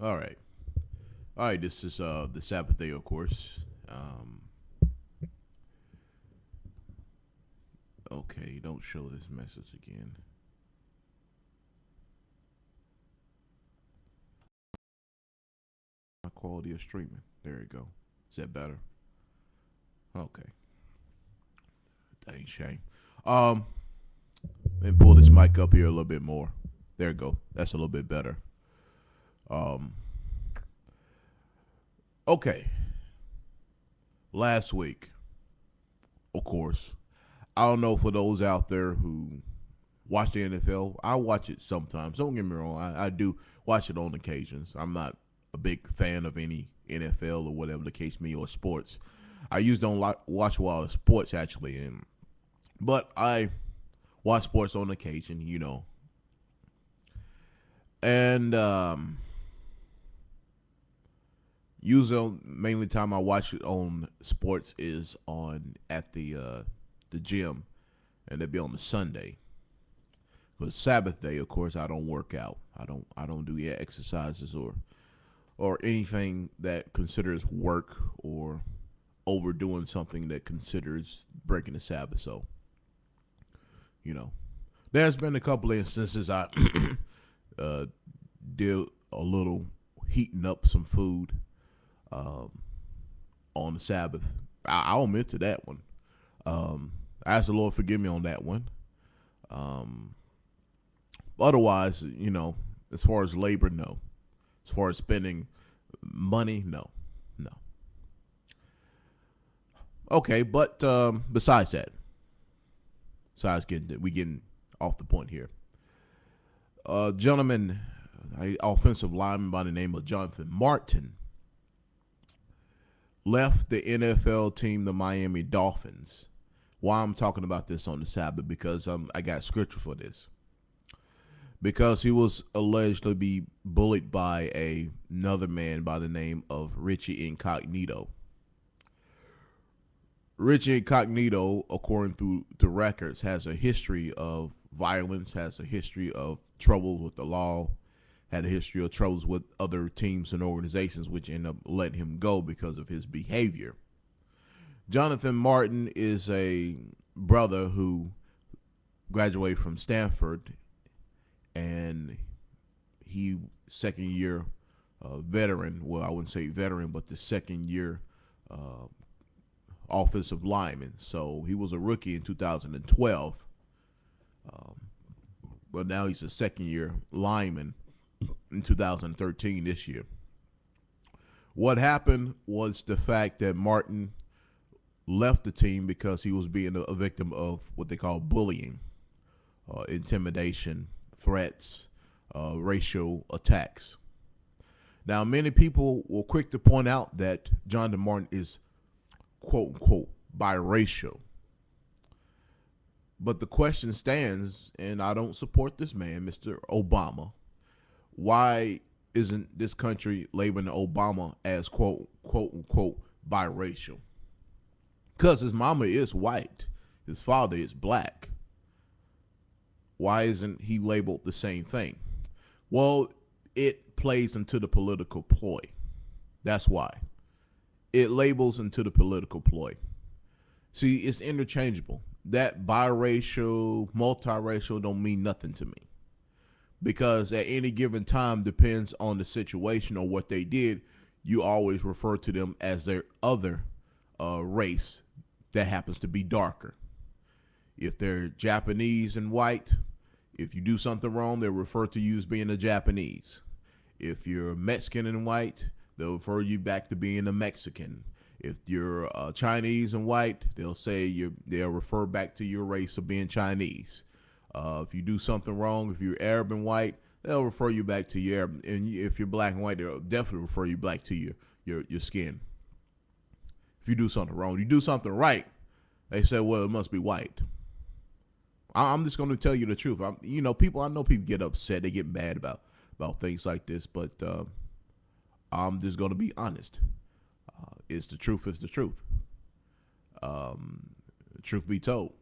All right. All right. This is the Sabbath day, of course. Um, okay. Don't show this message again. My quality of streaming. There you go. Is that better? Okay. Dang shame. Um, and pull this mic up here a little bit more. There you go. That's a little bit better. Um, okay. Last week, of course. I don't know for those out there who watch the NFL. I watch it sometimes. Don't get me wrong. I do watch it on occasions. I'm not a big fan of any NFL or whatever the case may be or sports. I usually don't watch a lot of sports actually, but I watch sports on occasion. And usually mainly time I watch it on sports is on at the gym, and it'd be on the Sunday. But Sabbath day, of course, I don't work out. I don't do exercises or anything that considers work or overdoing something that considers breaking the Sabbath. So, you know, there's been a couple of instances I uh, did a little heating up some food um, on the Sabbath. I'll admit to that one. I ask the Lord forgive me on that one. Um, Otherwise, as far as labor, no. As far as spending money, no, no. Okay, but besides getting off the point here. Gentleman, a offensive lineman by the name of Jonathan Martin, left the NFL team, the Miami Dolphins. Why I'm talking about this on the Sabbath? Because I got scripture for this. Because he was alleged to be bullied by another man by the name of Richie Incognito. Richie Incognito, according to the records, has a history of violence, has a history of troubles with the law, had a history of troubles with other teams and organizations, which end up letting him go because of his behavior. Jonathan Martin is a brother who graduated from Stanford, and he second year veteran. Well, I wouldn't say veteran, but the second year uh, offensive lineman. So he was a rookie in 2012, um, but now he's a second year lineman in 2013 this year. What happened was the fact that Martin left the team because he was being a victim of what they call bullying, intimidation, threats, racial attacks. Now, many people were quick to point out that Jonathan Martin is quote unquote biracial. But the question stands, and I don't support this man, Mr. Obama. Why isn't this country labeling Obama as quote unquote biracial? Because his mama is white, his father is black. Why isn't he labeled the same thing? Well, it plays into the political ploy. That's why. It labels into the political ploy. See, it's interchangeable. That biracial, multiracial don't mean nothing to me. Because at any given time depends on the situation or what they did, you always refer to them as their other race that happens to be darker. If they're Japanese and white, if you do something wrong, they'll refer to you as being a Japanese. If you're Mexican and white, they'll refer you back to being a Mexican. If you're Chinese and white, they'll refer back to your race of being Chinese. If you do something wrong, if you're Arab and white, they'll refer you back to your Arab. And if you're black and white, they'll definitely refer you back to your skin. If you do something wrong, you do something right, they say, well, it must be white. I'm just going to tell you the truth. I know people get upset, they get mad about things like this, but I'm just going to be honest. It's the truth. Is the truth. Um, Truth be told.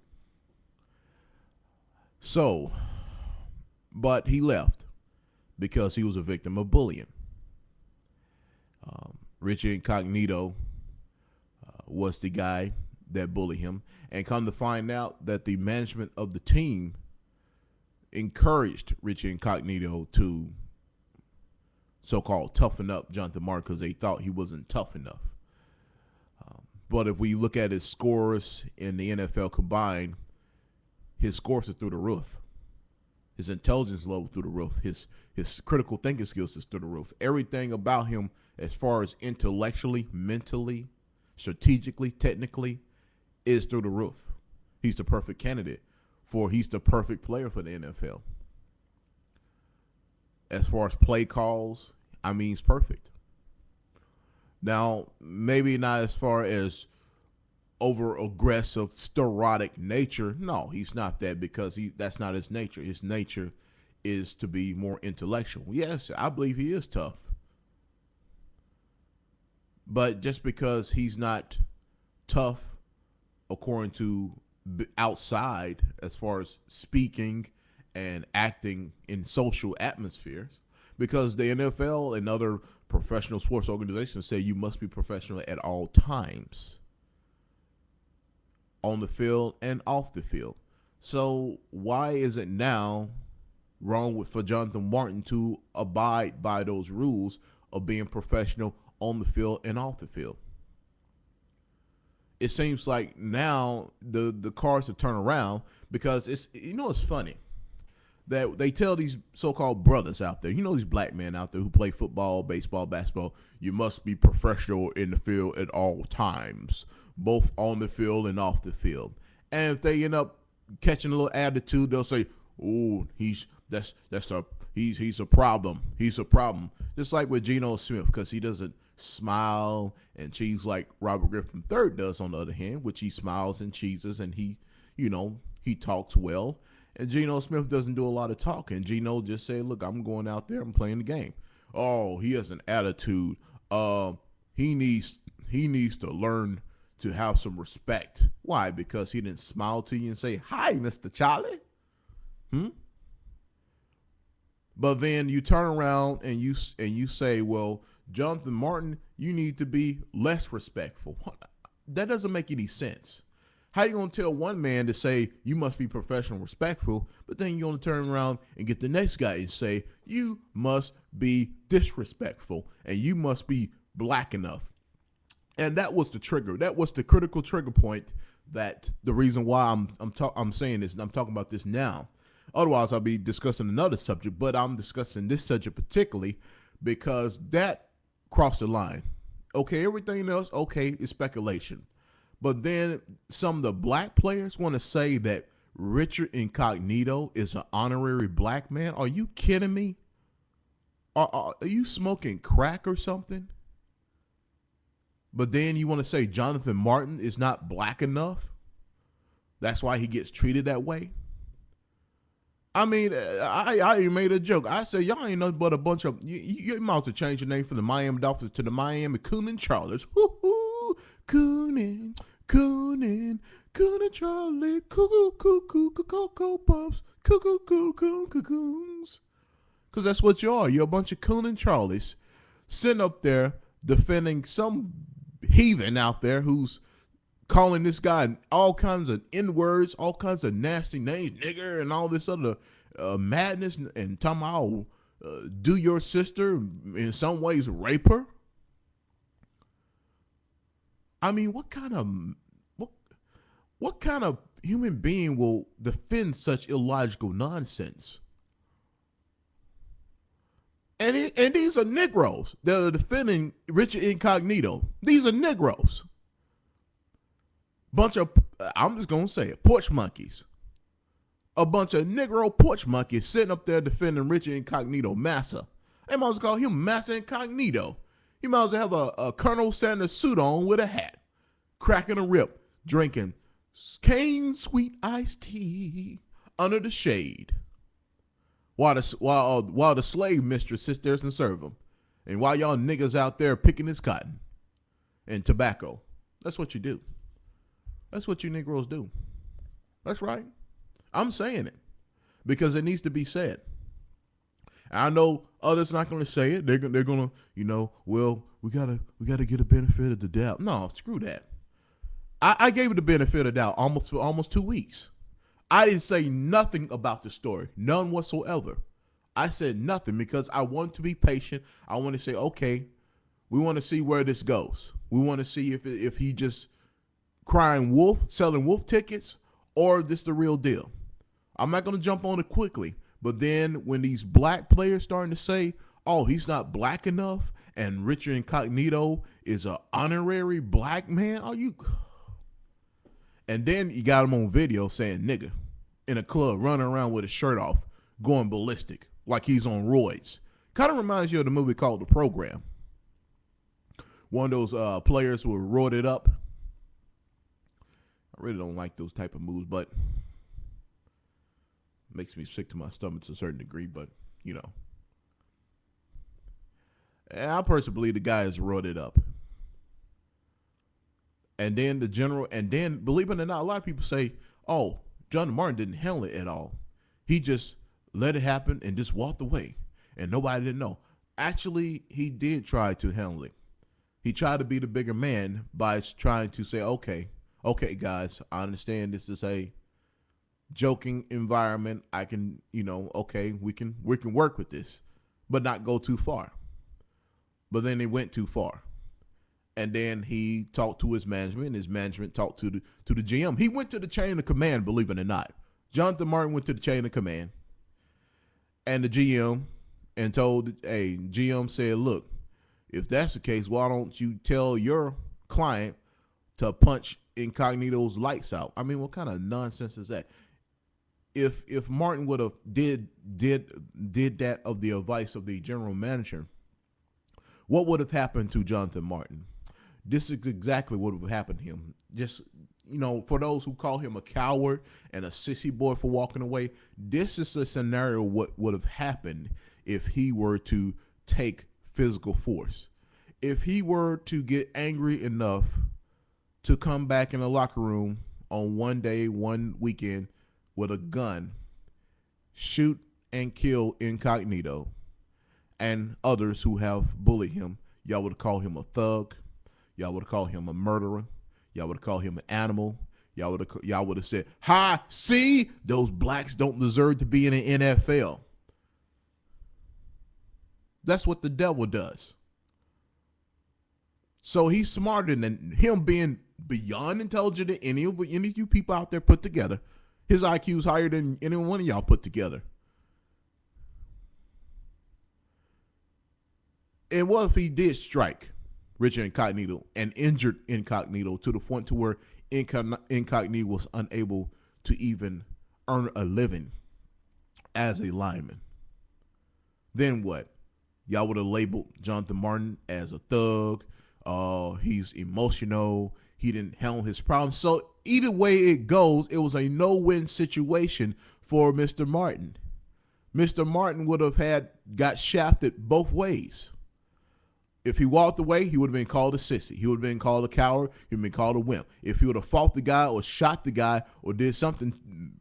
So, but he left because he was a victim of bullying. Richie Incognito was the guy that bullied him. And come to find out that the management of the team encouraged Richie Incognito to so-called toughen up Jonathan Martin because they thought he wasn't tough enough. But if we look at his scores in the NFL combined, his scores are through the roof. His intelligence level through the roof. His critical thinking skills is through the roof. Everything about him, as far as intellectually, mentally, strategically, technically, is through the roof. He's the perfect candidate he's the perfect player for the NFL. As far as play calls, I mean, he's perfect. Now, maybe not as far as over aggressive, sterotic nature. No, he's not that because that's not his nature. His nature is to be more intellectual. Yes, I believe he is tough. But just because he's not tough according to outside as far as speaking and acting in social atmospheres, because the NFL and other professional sports organizations say you must be professional at all times, on the field and off the field. So why is it now wrong for Jonathan Martin to abide by those rules of being professional on the field and off the field? It seems like now the cards have turned around because it's funny that they tell these so-called brothers out there, these black men out there who play football, baseball, basketball, you must be professional in the field at all times, both on the field and off the field. And if they end up catching a little attitude, they'll say, "Oh, he's a problem. He's a problem." Just like with Geno Smith, because he doesn't smile and cheese like Robert Griffin III does, on the other hand, which he smiles and cheeses and he talks well. And Geno Smith doesn't do a lot of talking. Geno just say, "Look, I'm going out there, I'm playing the game." Oh, he has an attitude. He needs to learn to have some respect. Why? Because he didn't smile to you and say, "Hi, Mr. Charlie." But then you turn around and you say, "Well, Jonathan Martin, you need to be less respectful." That doesn't make any sense. How are you going to tell one man to say you must be professional and respectful, but then you're going to turn around and get the next guy and say you must be disrespectful and you must be black enough? And that was the trigger. That was the critical trigger point. That the reason why I'm saying this, and I'm talking about this now. Otherwise, I'll be discussing another subject, but I'm discussing this subject particularly because that crossed the line. Okay, everything else, okay, is speculation. But then some of the black players want to say that Richard Incognito is an honorary black man. Are you kidding me? Are you smoking crack or something? But then you want to say Jonathan Martin is not black enough? That's why he gets treated that way? I mean, I made a joke. I said, y'all ain't nothing but a bunch of, you might as well change your name from the Miami Dolphins to the Miami Coonan Charlies. Woo-hoo, Coonan Charlie, cuckoo, cocoa puffs, cocoons. Because that's what you are. You're a bunch of Coonan Charlies sitting up there defending some heathen out there who's calling this guy all kinds of N-words, all kinds of nasty names, nigger, and all this other madness, and talking about do your sister, in some ways rape her. I mean, what kind of human being will defend such illogical nonsense? And these are Negroes that are defending Richard Incognito. These are Negroes. Bunch of, I'm just going to say it, porch monkeys. A bunch of Negro porch monkeys sitting up there defending Richard Incognito, Massa. They might as well call him Massa Incognito. He might as well have a Colonel Sanders suit on with a hat, cracking a rip, drinking cane sweet iced tea under the shade, while the slave mistress sits there and serve him, and while y'all niggas out there picking his cotton and tobacco. That's what you do. That's what you Negroes do. That's right. I'm saying it because it needs to be said. And I know others not going to say it. They're going to, well, we gotta get a benefit of the doubt. No, screw that. I gave it the benefit of the doubt for almost 2 weeks. I didn't say nothing about the story, none whatsoever. I said nothing because I want to be patient. I want to say, okay, we want to see where this goes. We want to see if he just crying wolf, selling wolf tickets, or this the real deal. I'm not going to jump on it quickly, but then when these black players starting to say, oh, he's not black enough, and Richard Incognito is an honorary black man, are you? And then you got him on video saying nigga in a club, running around with his shirt off, going ballistic like he's on roids. Kind of reminds you of the movie called The Program. One of those players who were roided up. I really don't like those type of moves, but it makes me sick to my stomach to a certain degree, but, And I personally believe the guy is roided up. And then believe it or not, a lot of people say, oh, John Martin didn't handle it at all. He just let it happen and just walked away. And nobody didn't know. Actually, he did try to handle it. He tried to be the bigger man by trying to say, okay, guys, I understand this is a joking environment. I can, okay, we can work with this, but not go too far. But then they went too far. And then he talked to his management, and his management talked to the GM. He went to the chain of command, believe it or not. Jonathan Martin went to the chain of command and the GM and GM said, look, if that's the case, why don't you tell your client to punch Incognito's lights out? I mean, what kind of nonsense is that? If Martin would have did that of the advice of the general manager, what would have happened to Jonathan Martin? This is exactly what would have happened to him. Just, for those who call him a coward and a sissy boy for walking away, this is a scenario what would have happened if he were to take physical force. If he were to get angry enough to come back in the locker room on one day, one weekend with a gun, shoot and kill Incognito and others who have bullied him, y'all would call him a thug. Y'all would call him a murderer. Y'all would call him an animal. Y'all would have said, "Ha! See, those blacks don't deserve to be in the NFL." That's what the devil does. So he's smarter than him, being beyond intelligent than any of you people out there put together. His IQ is higher than any one of y'all put together. And what if he did strike Richard Incognito and injured Incognito to the point to where Incognito was unable to even earn a living as a lineman? Then what? Y'all would have labeled Jonathan Martin as a thug. He's emotional. He didn't handle his problems. So either way it goes, it was a no-win situation for Mr. Martin. Mr. Martin would have got shafted both ways. If he walked away, he would have been called a sissy. He would have been called a coward. He would have been called a wimp. If he would have fought the guy or shot the guy or did something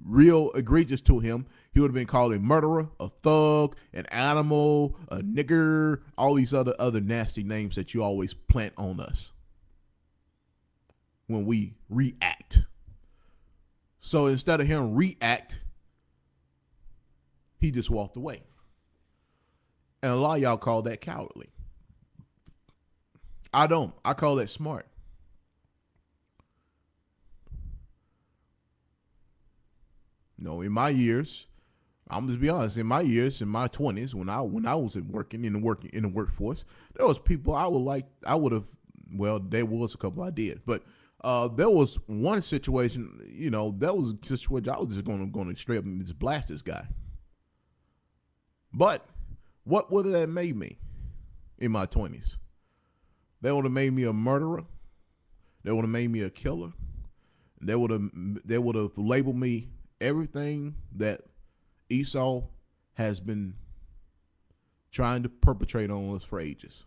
real egregious to him, he would have been called a murderer, a thug, an animal, a nigger, all these other nasty names that you always plant on us when we react. So instead of him react, he just walked away. And a lot of y'all call that cowardly. I don't. I call that smart. In my years, I'm just be honest. In my years, in my 20s, when I was working in the workforce, there was people I would have. Well, there was a couple I did, but there was one situation. That was a situation I was just going to straight up and just blast this guy. But what would that have made me in my 20s? They would have made me a murderer. They would have made me a killer. They would have labeled me everything that Esau has been trying to perpetrate on us for ages.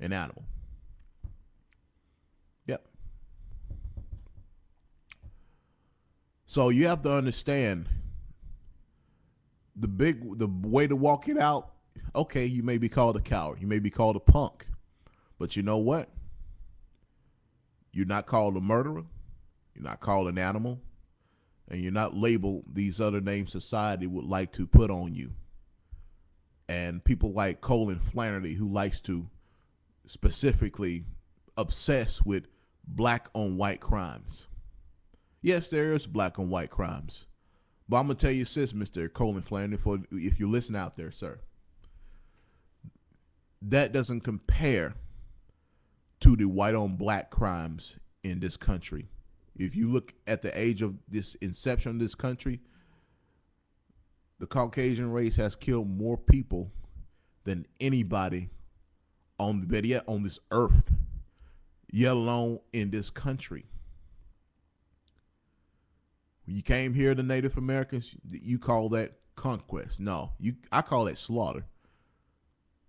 An animal. Yep. So you have to understand The way to walk it out, okay, you may be called a coward, you may be called a punk, but you know what? You're not called a murderer, you're not called an animal, and you're not labeled these other names society would like to put on you. And people like Colin Flannery, who likes to specifically obsess with black on white crimes. Yes, there is black on white crimes. But I'm gonna tell you, sis, Mr. Colin Flannery, if you listen out there, sir, that doesn't compare to the white on black crimes in this country. If you look at the age of this inception of this country, the Caucasian race has killed more people than anybody on this earth, yet alone in this country. When you came here, the Native Americans, you call that conquest. No, I call it slaughter,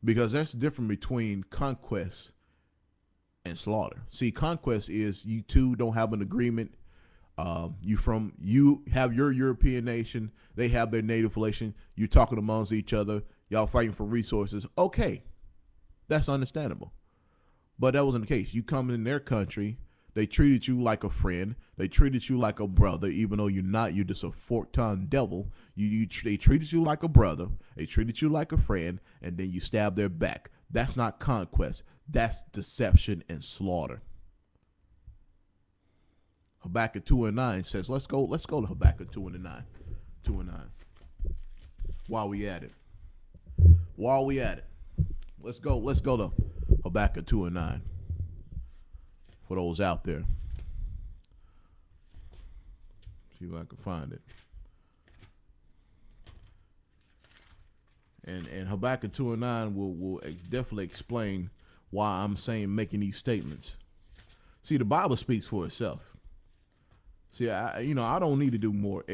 because that's the difference between conquest and slaughter. See, conquest is you two don't have an agreement. You have your European nation, they have their native nation. You're talking amongst each other. Y'all fighting for resources. Okay, that's understandable. But that wasn't the case. You come in their country, they treated you like a friend. They treated you like a brother, even though you're not. You're just a fork-tongued devil. They treated you like a brother. They treated you like a friend, and then you stab their back. That's not conquest. That's deception and slaughter. Habakkuk 2:9 says, let's go to Habakkuk 2:9. 2:9. While we at it. Let's go to Habakkuk 2:9. For those out there. See if I can find it. And Habakkuk 2:9 will definitely explain why I'm making these statements. See, the Bible speaks for itself. See, I don't need to do more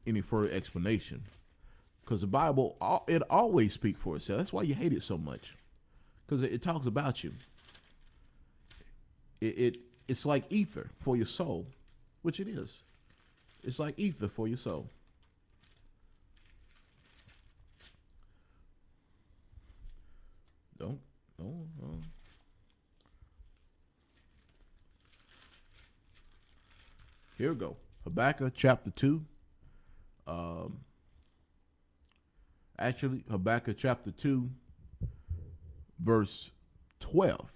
any further explanation, because the Bible, it always speaks for itself. That's why you hate it so much, because it talks about you. It's like ether for your soul, which it is. It's like ether for your soul. Don't. Here we go. Habakkuk chapter 2. Habakkuk chapter 2, verse 12.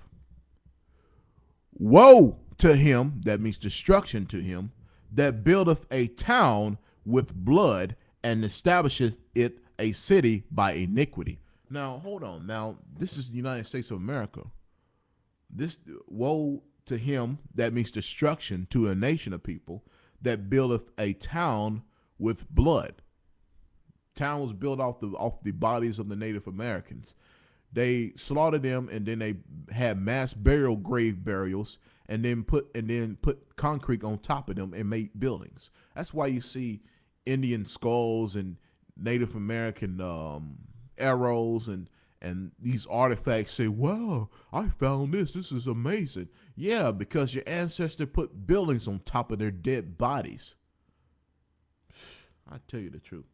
Woe to him, that means destruction to him, that buildeth a town with blood and establisheth it a city by iniquity. Now, hold on. Now, this is the United States of America. This woe to him, that means destruction to a nation of people, that buildeth a town with blood. Town was built off the bodies of the Native Americans. They slaughtered them, and then they had mass grave burials, and then put concrete on top of them and made buildings. That's why you see Indian skulls and Native American arrows and these artifacts. Say, wow, I found this. This is amazing. Yeah, because your ancestor put buildings on top of their dead bodies. I tell you the truth.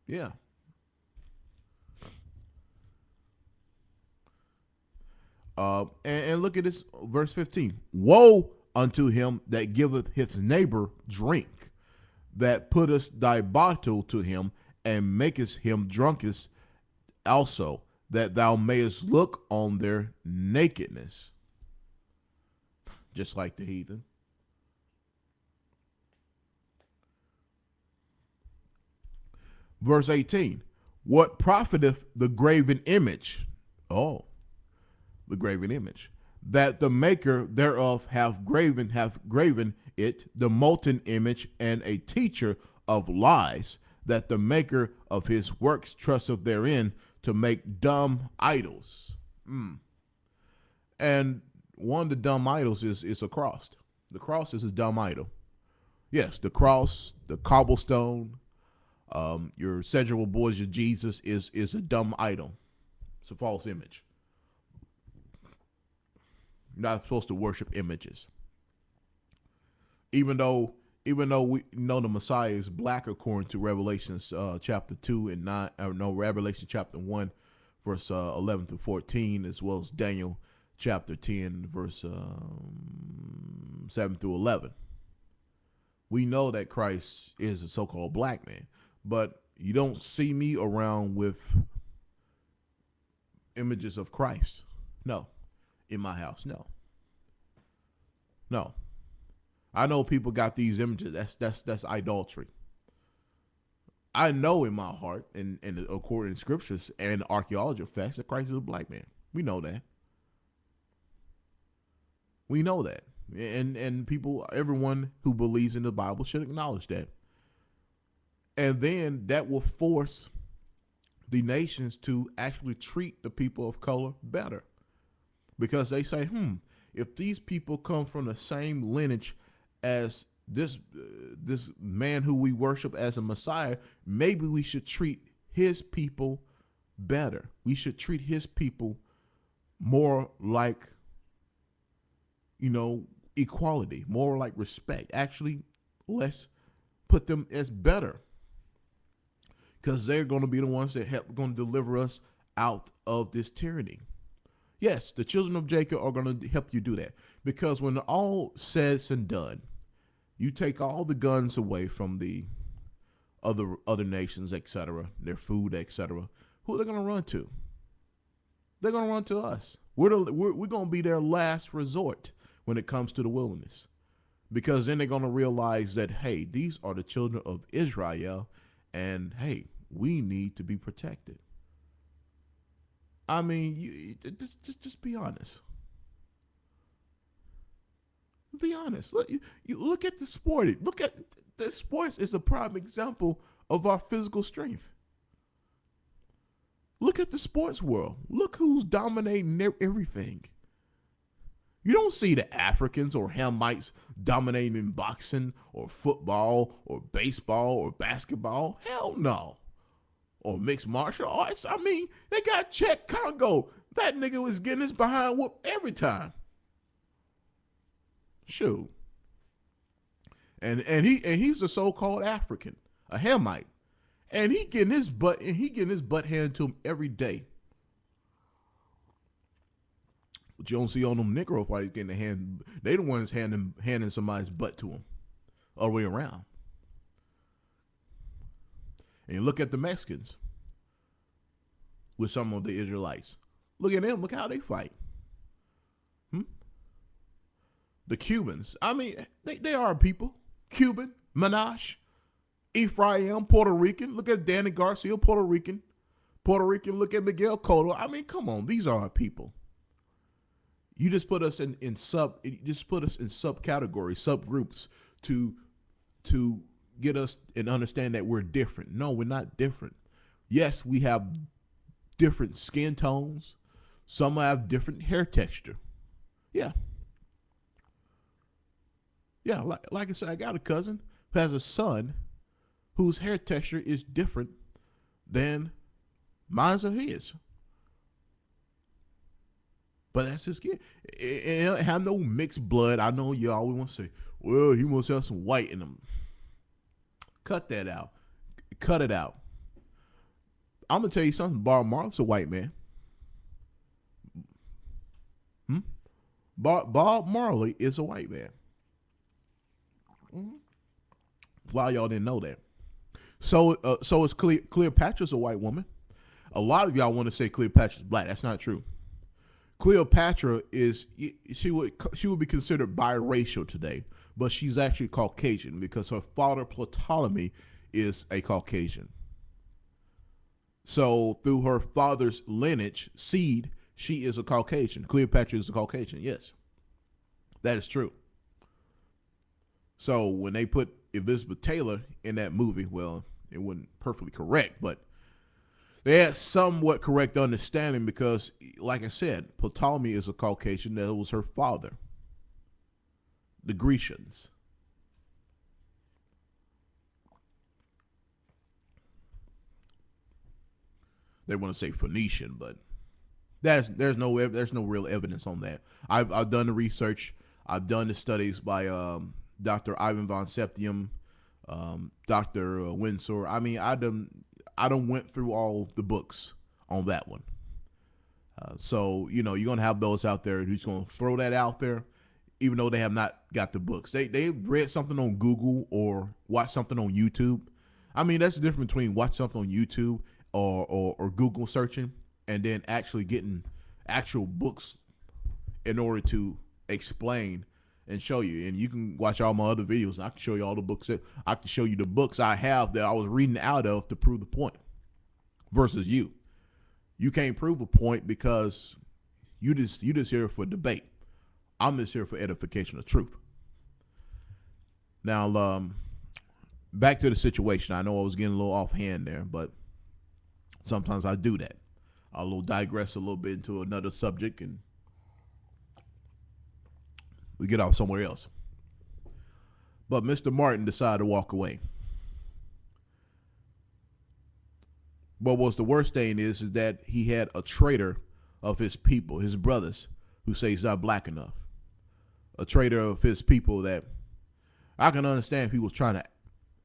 Yeah. And look at this, verse 15. Woe unto him that giveth his neighbor drink, that putteth thy bottle to him, and makest him drunkest also, that thou mayest look on their nakedness. Just like the heathen. Verse 18. What profiteth the graven image? Oh, the graven image, that the maker thereof hath graven it, the molten image, and a teacher of lies, that the maker of his works trusteth therein to make dumb idols. And one of the dumb idols is a cross. The cross is a dumb idol. Yes, the cross, the cobblestone, your Cedral boys, your Jesus is a dumb idol. It's a false image. You're not supposed to worship images. Even though even though we know the Messiah is black according to Revelations chapter 2 and 9, no, Revelation chapter 1, verse 11 to 14, as well as Daniel chapter 10, verse 7 through 11. We know that Christ is a so-called black man, but you don't see me around with images of Christ. No. In my house. No. No. I know people got these images. That's idolatry. I know in my heart, and according to scriptures and archaeology facts, that Christ is a black man. We know that. We know that. And people, everyone who believes in the Bible should acknowledge that. And then that will force the nations to actually treat the people of color better. Because they say, if these people come from the same lineage as this man who we worship as a Messiah, maybe we should treat his people better. We should treat his people more like, equality, more like respect. Actually, let's put them as better, because they're going to be the ones that going to deliver us out of this tyranny. Yes, the children of Jacob are going to help you do that, because when all says and done, you take all the guns away from the other nations, etc., their food, etc. Who are they going to run to? They're going to run to us. We're going to be their last resort when it comes to the wilderness, because then they're going to realize that, hey, these are the children of Israel, and hey, we need to be protected. I mean, just be honest. Be honest. Look at the sport. Look at the sports is a prime example of our physical strength. Look at the sports world. Look who's dominating everything. You don't see the Africans or Hamites dominating in boxing or football or baseball or basketball. Hell no. Or mixed martial arts. I mean, they got Czech Congo. That nigga was getting his behind whooped every time. Shoot. And he's a so-called African, a Hamite. And he getting his butt handed to him every day. But you don't see on them Negro fighters getting the hand. They the ones handing somebody's butt to them all the way around. And you look at the Mexicans with some of the Israelites. Look at them. Look how they fight. The Cubans. I mean, they are people. Cuban, Minash, Ephraim, Puerto Rican. Look at Danny Garcia, Puerto Rican. Puerto Rican, look at Miguel Cotto. I mean, come on. These are our people. You just put us in subcategories, subgroups to get us and understand that we're different. No, we're not different. Yes, we have different skin tones. Some have different hair texture. Yeah. Yeah, like I said, I got a cousin who has a son whose hair texture is different than mine or his. But that's his kid. And have no mixed blood. I know you always want to say, well, he must have some white in him. Cut that out. Cut it out. I'm going to tell you something. Bob Marley's a white man. Bob Marley is a white man. Why y'all didn't know that? So is Cleopatra's a white woman. A lot of y'all want to say Cleopatra's black. That's not true. Cleopatra she would be considered biracial today, but she's actually Caucasian because her father Ptolemy is a Caucasian. So through her father's lineage, seed, she is a Caucasian. Cleopatra is a Caucasian. Yes, that is true. So when they put Elizabeth Taylor in that movie, well, it wasn't perfectly correct, but they had somewhat correct understanding because, like I said, Ptolemy is a Caucasian. That was her father. The Grecians. They want to say Phoenician, but there's no real evidence on that. I've done the research. I've done the studies by Dr. Ivan von Septium, Dr. Windsor. I mean, I done went through all the books on that one. So you're gonna have those out there who's gonna throw that out there, even though they have not got the books. They read something on Google or watched something on YouTube. I mean, that's the difference between watch something on YouTube or Google searching and then actually getting actual books in order to explain and show you. And you can watch all my other videos. And I can show you all the books I can show you the books I have that I was reading out of to prove the point. Versus you. You can't prove a point because you just here for debate. I'm just here for edification of truth. Now, back to the situation. I know I was getting a little offhand there, but sometimes I do that. I'll digress a little bit into another subject and we get off somewhere else. But Mr. Martin decided to walk away. But what's the worst thing is that he had a traitor of his people, his brothers, who say he's not black enough. A traitor of his people that I can understand if he was trying to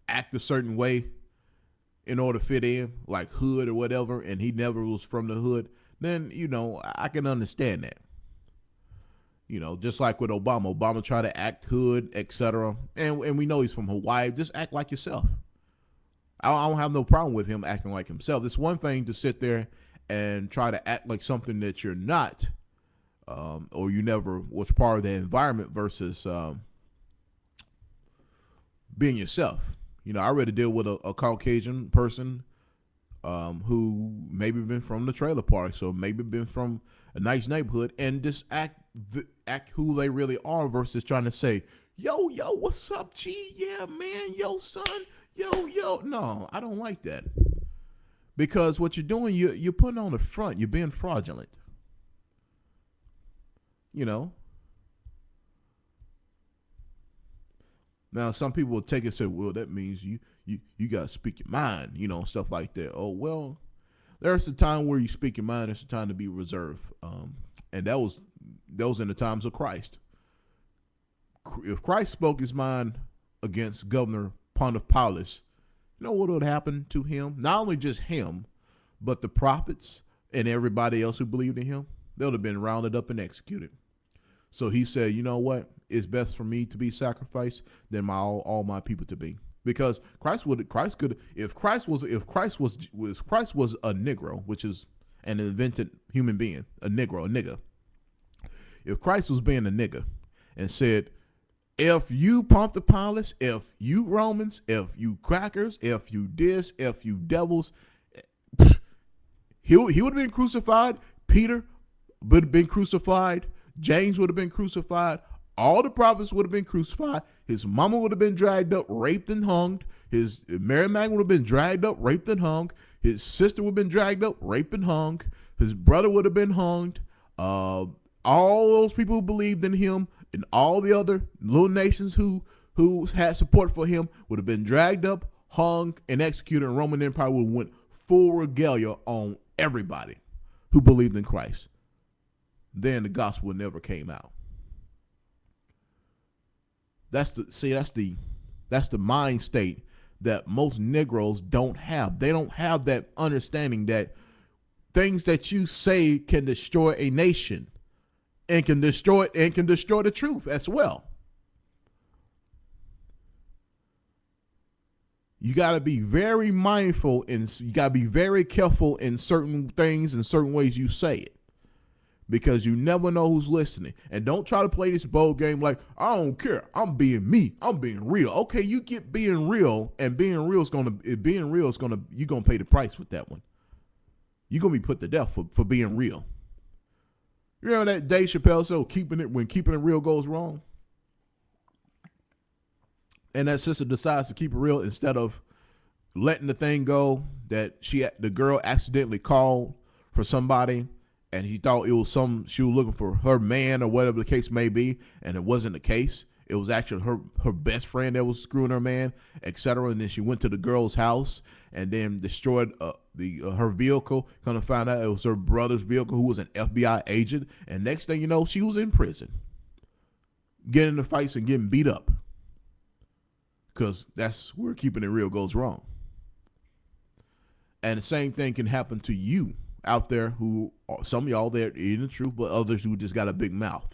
act a certain way in order to fit in, like hood or whatever, and he never was from the hood, then, I can understand that. Just like with Obama. Obama tried to act hood, etc. And we know he's from Hawaii. Just act like yourself. I don't have no problem with him acting like himself. It's one thing to sit there and try to act like something that you're not, or you never was part of the environment versus being yourself. I rather deal with a Caucasian person who maybe been from the trailer park, so maybe been from a nice neighborhood, and just act who they really are versus trying to say, yo, what's up, G? Yeah, man, yo, son. Yo. No, I don't like that. Because what you're doing, you're putting on the front. You're being fraudulent. Now, some people will take it and say, well, that means you got to speak your mind, stuff like that. Oh, well, there's a time where you speak your mind. There's a time to be reserved. And that was in the times of Christ. If Christ spoke his mind against Governor Pontius, you know what would happen to him? Not only just him, but the prophets and everybody else who believed in him. They would have been rounded up and executed. So he said, you know what? It's best for me to be sacrificed than all my people to be. Because if Christ was a Negro, which is an invented human being, a nigger. If Christ was being a nigger and said, if you Pontius, if you Romans, if you crackers, if you this, if you devils, he would have been crucified. Peter would have been crucified. James would have been crucified. All the prophets would have been crucified. His mama would have been dragged up, raped, and hung. His Mary Magdalene would have been dragged up, raped, and hung. His sister would have been dragged up, raped, and hung. His brother would have been hung. All those people who believed in him and all the other little nations who had support for him would have been dragged up, hung, and executed. And Roman Empire would have went full regalia on everybody who believed in Christ. Then the gospel never came out. That's the mind state that most Negroes don't have. They don't have that understanding that things that you say can destroy a nation and can destroy the truth as well. You got to be very mindful and you got to be very careful in certain things and certain ways you say it. Because you never know who's listening. And don't try to play this bold game like, I don't care. I'm being me. I'm being real. Okay, you get being real, and being real is gonna you're gonna pay the price with that one. You're gonna be put to death for being real. You know that Dave Chappelle said when keeping it real goes wrong? And that sister decides to keep it real instead of letting the thing go that the girl accidentally called for somebody. And he thought she was looking for her man or whatever the case may be, and it wasn't the case. It was actually her best friend that was screwing her man, etc. And then she went to the girl's house and then destroyed her vehicle. Kind of found out it was her brother's vehicle, who was an FBI agent. And next thing you know, she was in prison, getting into fights and getting beat up. because that's where keeping it real goes wrong. And the same thing can happen to you out there, who some of y'all there in the truth, but others who just got a big mouth.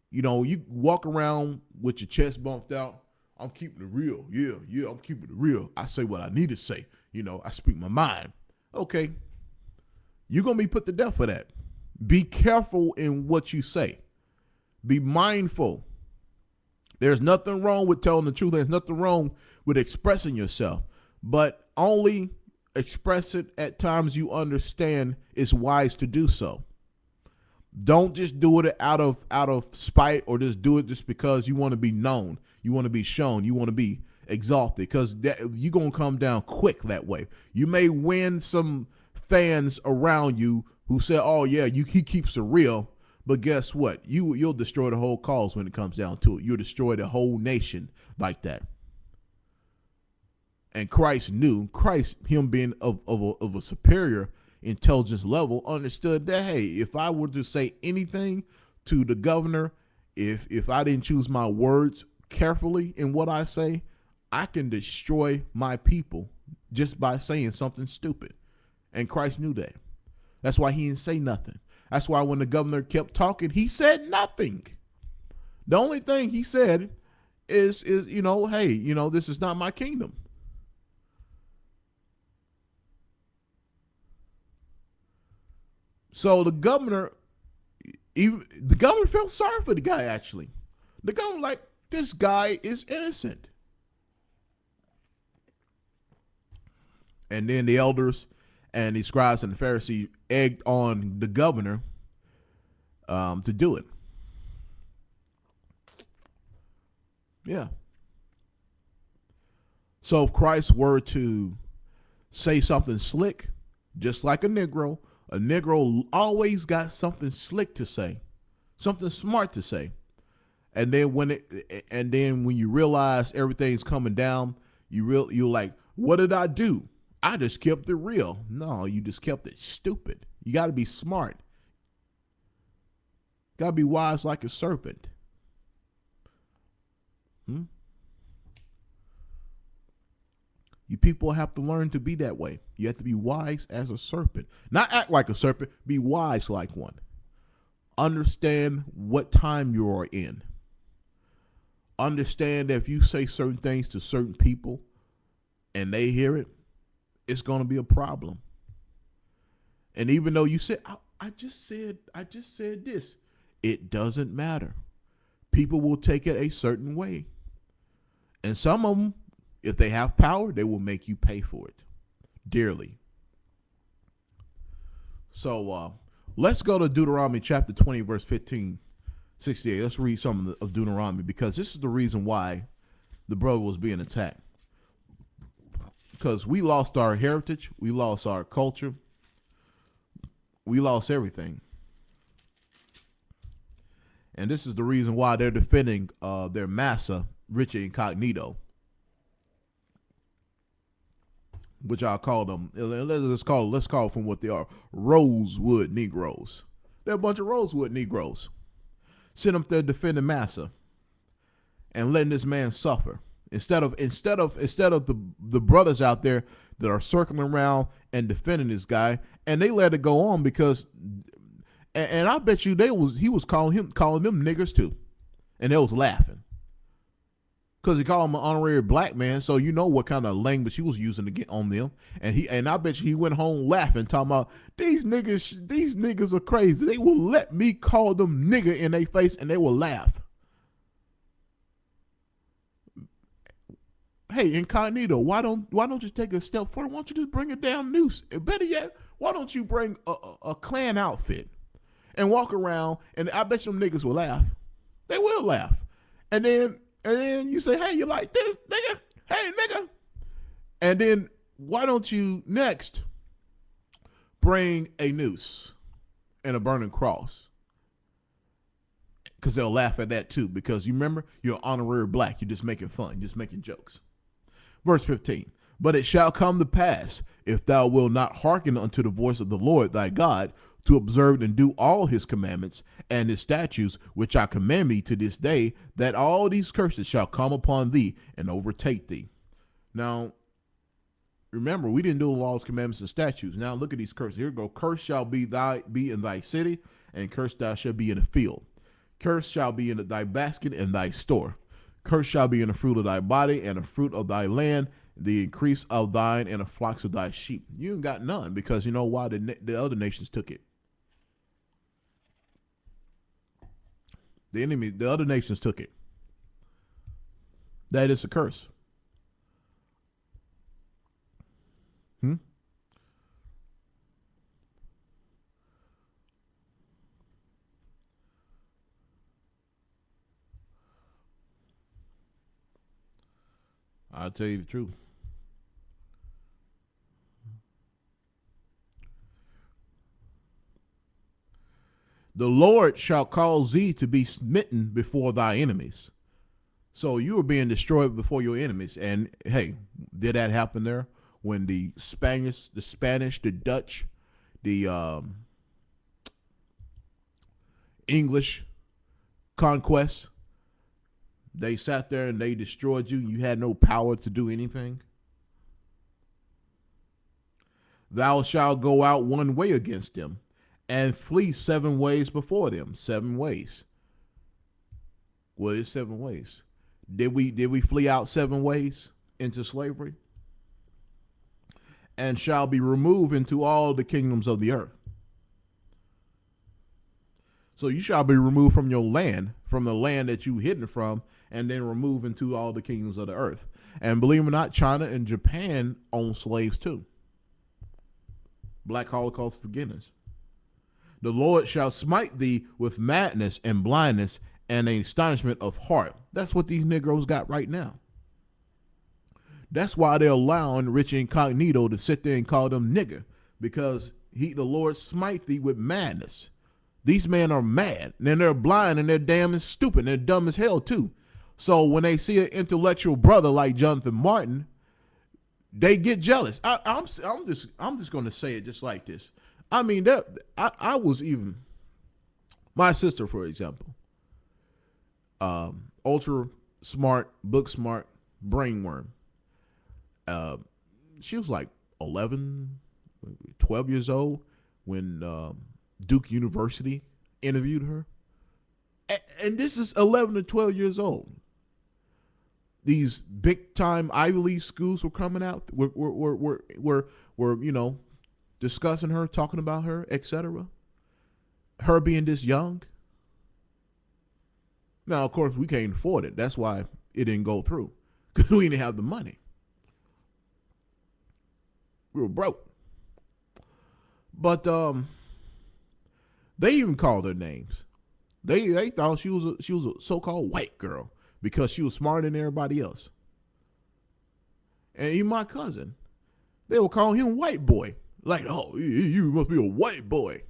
You know, you walk around with your chest bumped out. I'm keeping it real. Yeah, I'm keeping it real. I say what I need to say. You know, I speak my mind. Okay. You're going to be put to death for that. Be careful in what you say. Be mindful. There's nothing wrong with telling the truth. There's nothing wrong with expressing yourself, but only express it at times you understand it's wise to do so. Don't just do it out of spite, or just do it just because you want to be known, you want to be shown, you want to be exalted, because you're going to come down quick that way. You may win some fans around you who say, oh yeah, he keeps it real, but guess what? You'll destroy the whole cause when it comes down to it. You'll destroy the whole nation like that. And Christ, him being of a superior intelligence level, understood that, hey, if I were to say anything to the governor, if I didn't choose my words carefully in what I say, I can destroy my people just by saying something stupid. And Christ knew that. That's why he didn't say nothing. That's why when the governor kept talking, he said nothing. The only thing he said is you know, hey, you know, this is not my kingdom. So the governor felt sorry for the guy, actually. The governor, like, this guy is innocent. And then the elders and the scribes and the Pharisees egged on the governor to do it. Yeah. So if Christ were to say something slick, just like a Negro always got something slick to say, something smart to say. And then when you realize everything's coming down, you're like, what did I do? I just kept it real. No, you just kept it stupid. You got to be smart. Got to be wise like a serpent. You people have to learn to be that way. You have to be wise as a serpent. Not act like a serpent, be wise like one. Understand what time you are in. Understand that if you say certain things to certain people and they hear it, it's going to be a problem. And even though you said, I just said this, it doesn't matter. People will take it a certain way. And some of them, if they have power, they will make you pay for it dearly. So let's go to Deuteronomy chapter 20, verse 15, 68. Let's read some of Deuteronomy, because this is the reason why the brother was being attacked. Because we lost our heritage, we lost our culture, we lost everything. And this is the reason why they're defending their massa, Richard Incognito, which I'll call them, let's call from what they are, Rosewood Negroes. They're a bunch of Rosewood Negroes. Sent them there defending massa and letting this man suffer. Instead of the brothers out there that are circling around and defending this guy, and they let it go on because, and I bet you he was calling them niggers too, and they was laughing because he called him an honorary black man, so you know what kind of language he was using to get on them, and I bet you he went home laughing, talking about these niggas are crazy. They will let me call them nigger in their face, and they will laugh. Hey, Incognito, why don't you take a step further? Why don't you just bring a damn noose? Better yet, why don't you bring a Klan outfit and walk around, and I bet you them niggas will laugh. They will laugh. And then you say, hey, you like this, nigga? Hey, nigga. And then why don't you next bring a noose and a burning cross? Because they'll laugh at that too, because you remember, you're honorary black. You're just making fun. You're just making jokes. Verse 15, but it shall come to pass, if thou wilt not hearken unto the voice of the Lord thy God, to observe and do all his commandments and his statutes, which I command me to this day, that all these curses shall come upon thee and overtake thee. Now, remember, we didn't do the laws, commandments, and statutes. Now look at these curses. Here we go. Cursed shall be in thy city, and cursed thou shalt be in the field. Cursed shall be in thy basket and thy store. Cursed shall be in the fruit of thy body and the fruit of thy land, the increase of thine and the flocks of thy sheep. You ain't got none, because you know why? The other nations took it. The other nations took it. That is a curse. I'll tell you the truth. The Lord shall cause thee to be smitten before thy enemies. So you were being destroyed before your enemies. And hey, did that happen there? When the Spanish, the Dutch, the English conquest, they sat there and they destroyed you. You had no power to do anything. Thou shalt go out one way against them, and flee 7 ways before them. 7 ways. What is 7 ways? Did we flee out 7 ways into slavery? And shall be removed into all the kingdoms of the earth. So you shall be removed from your land, from the land that you hidden from, and then removed into all the kingdoms of the earth. And believe it or not, China and Japan own slaves too. Black Holocaust forgiveness. The Lord shall smite thee with madness and blindness and an astonishment of heart. That's what these Negroes got right now. That's why they're allowing Rich Incognito to sit there and call them nigger, because the Lord smite thee with madness. These men are mad, and they're blind, and they're damn and stupid, and they're dumb as hell too. So when they see an intellectual brother like Jonathan Martin, they get jealous. I'm just going to say it just like this. I mean, I was even, my sister, for example, ultra smart, book smart, brainworm. She was like 11, 12 years old when Duke University interviewed her. And this is 11 to 12 years old. These big time Ivy League schools were coming out. Were you know, discussing her, talking about her, etc. Her being this young. Now, of course, we can't afford it. That's why it didn't go through, because we didn't have the money. We were broke. But they even called her names. They thought she was a so-called white girl because she was smarter than everybody else. And even my cousin, they were calling him white boy. Like, oh, you must be a white boy.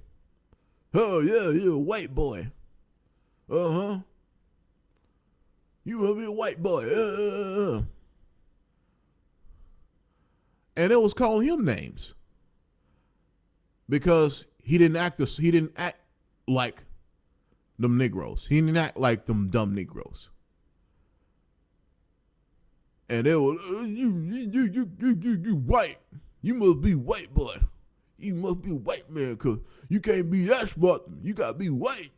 Oh yeah, you're a white boy. Uh-huh. You must be a white boy. And it was calling him names because he didn't act like them Negroes. He didn't act like them dumb Negroes. And they were, you white. You must be white, boy. You must be white, man, because you can't be that smart. You got to be white.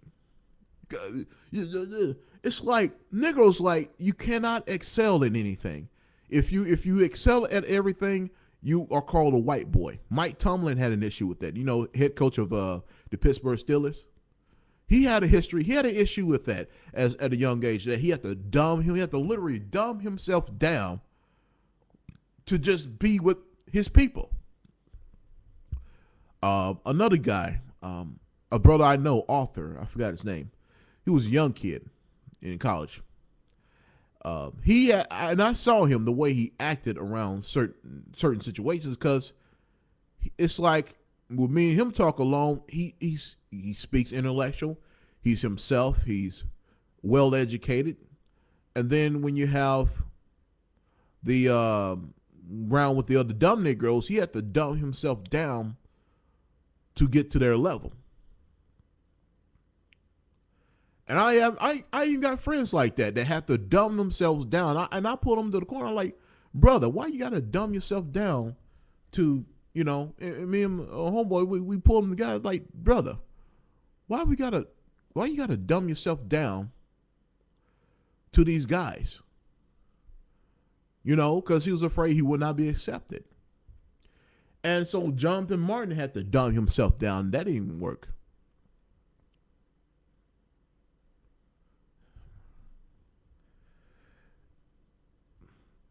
It's like, Negroes, like, you cannot excel in anything. If you excel at everything, you are called a white boy. Mike Tomlin had an issue with that. You know, head coach of the Pittsburgh Steelers. He had a history. He had an issue with that at a young age, that he had to literally dumb himself down to just be with his people. Another guy, a brother I know, author, I forgot his name. He was a young kid in college. And I saw him, the way he acted around certain situations, because it's like, with me and him talk alone, he speaks intellectual, he's himself, he's well educated, and then when you have the round with the other dumb Negroes, he had to dumb himself down to get to their level. And I even got friends like that have to dumb themselves down. I pull them to the corner. I'm like, brother, why you got to dumb yourself down to, and me and a homeboy, we pull them together. Like, brother, why you got to dumb yourself down to these guys? Because he was afraid he would not be accepted. And so Jonathan Martin had to dumb himself down. That didn't even work.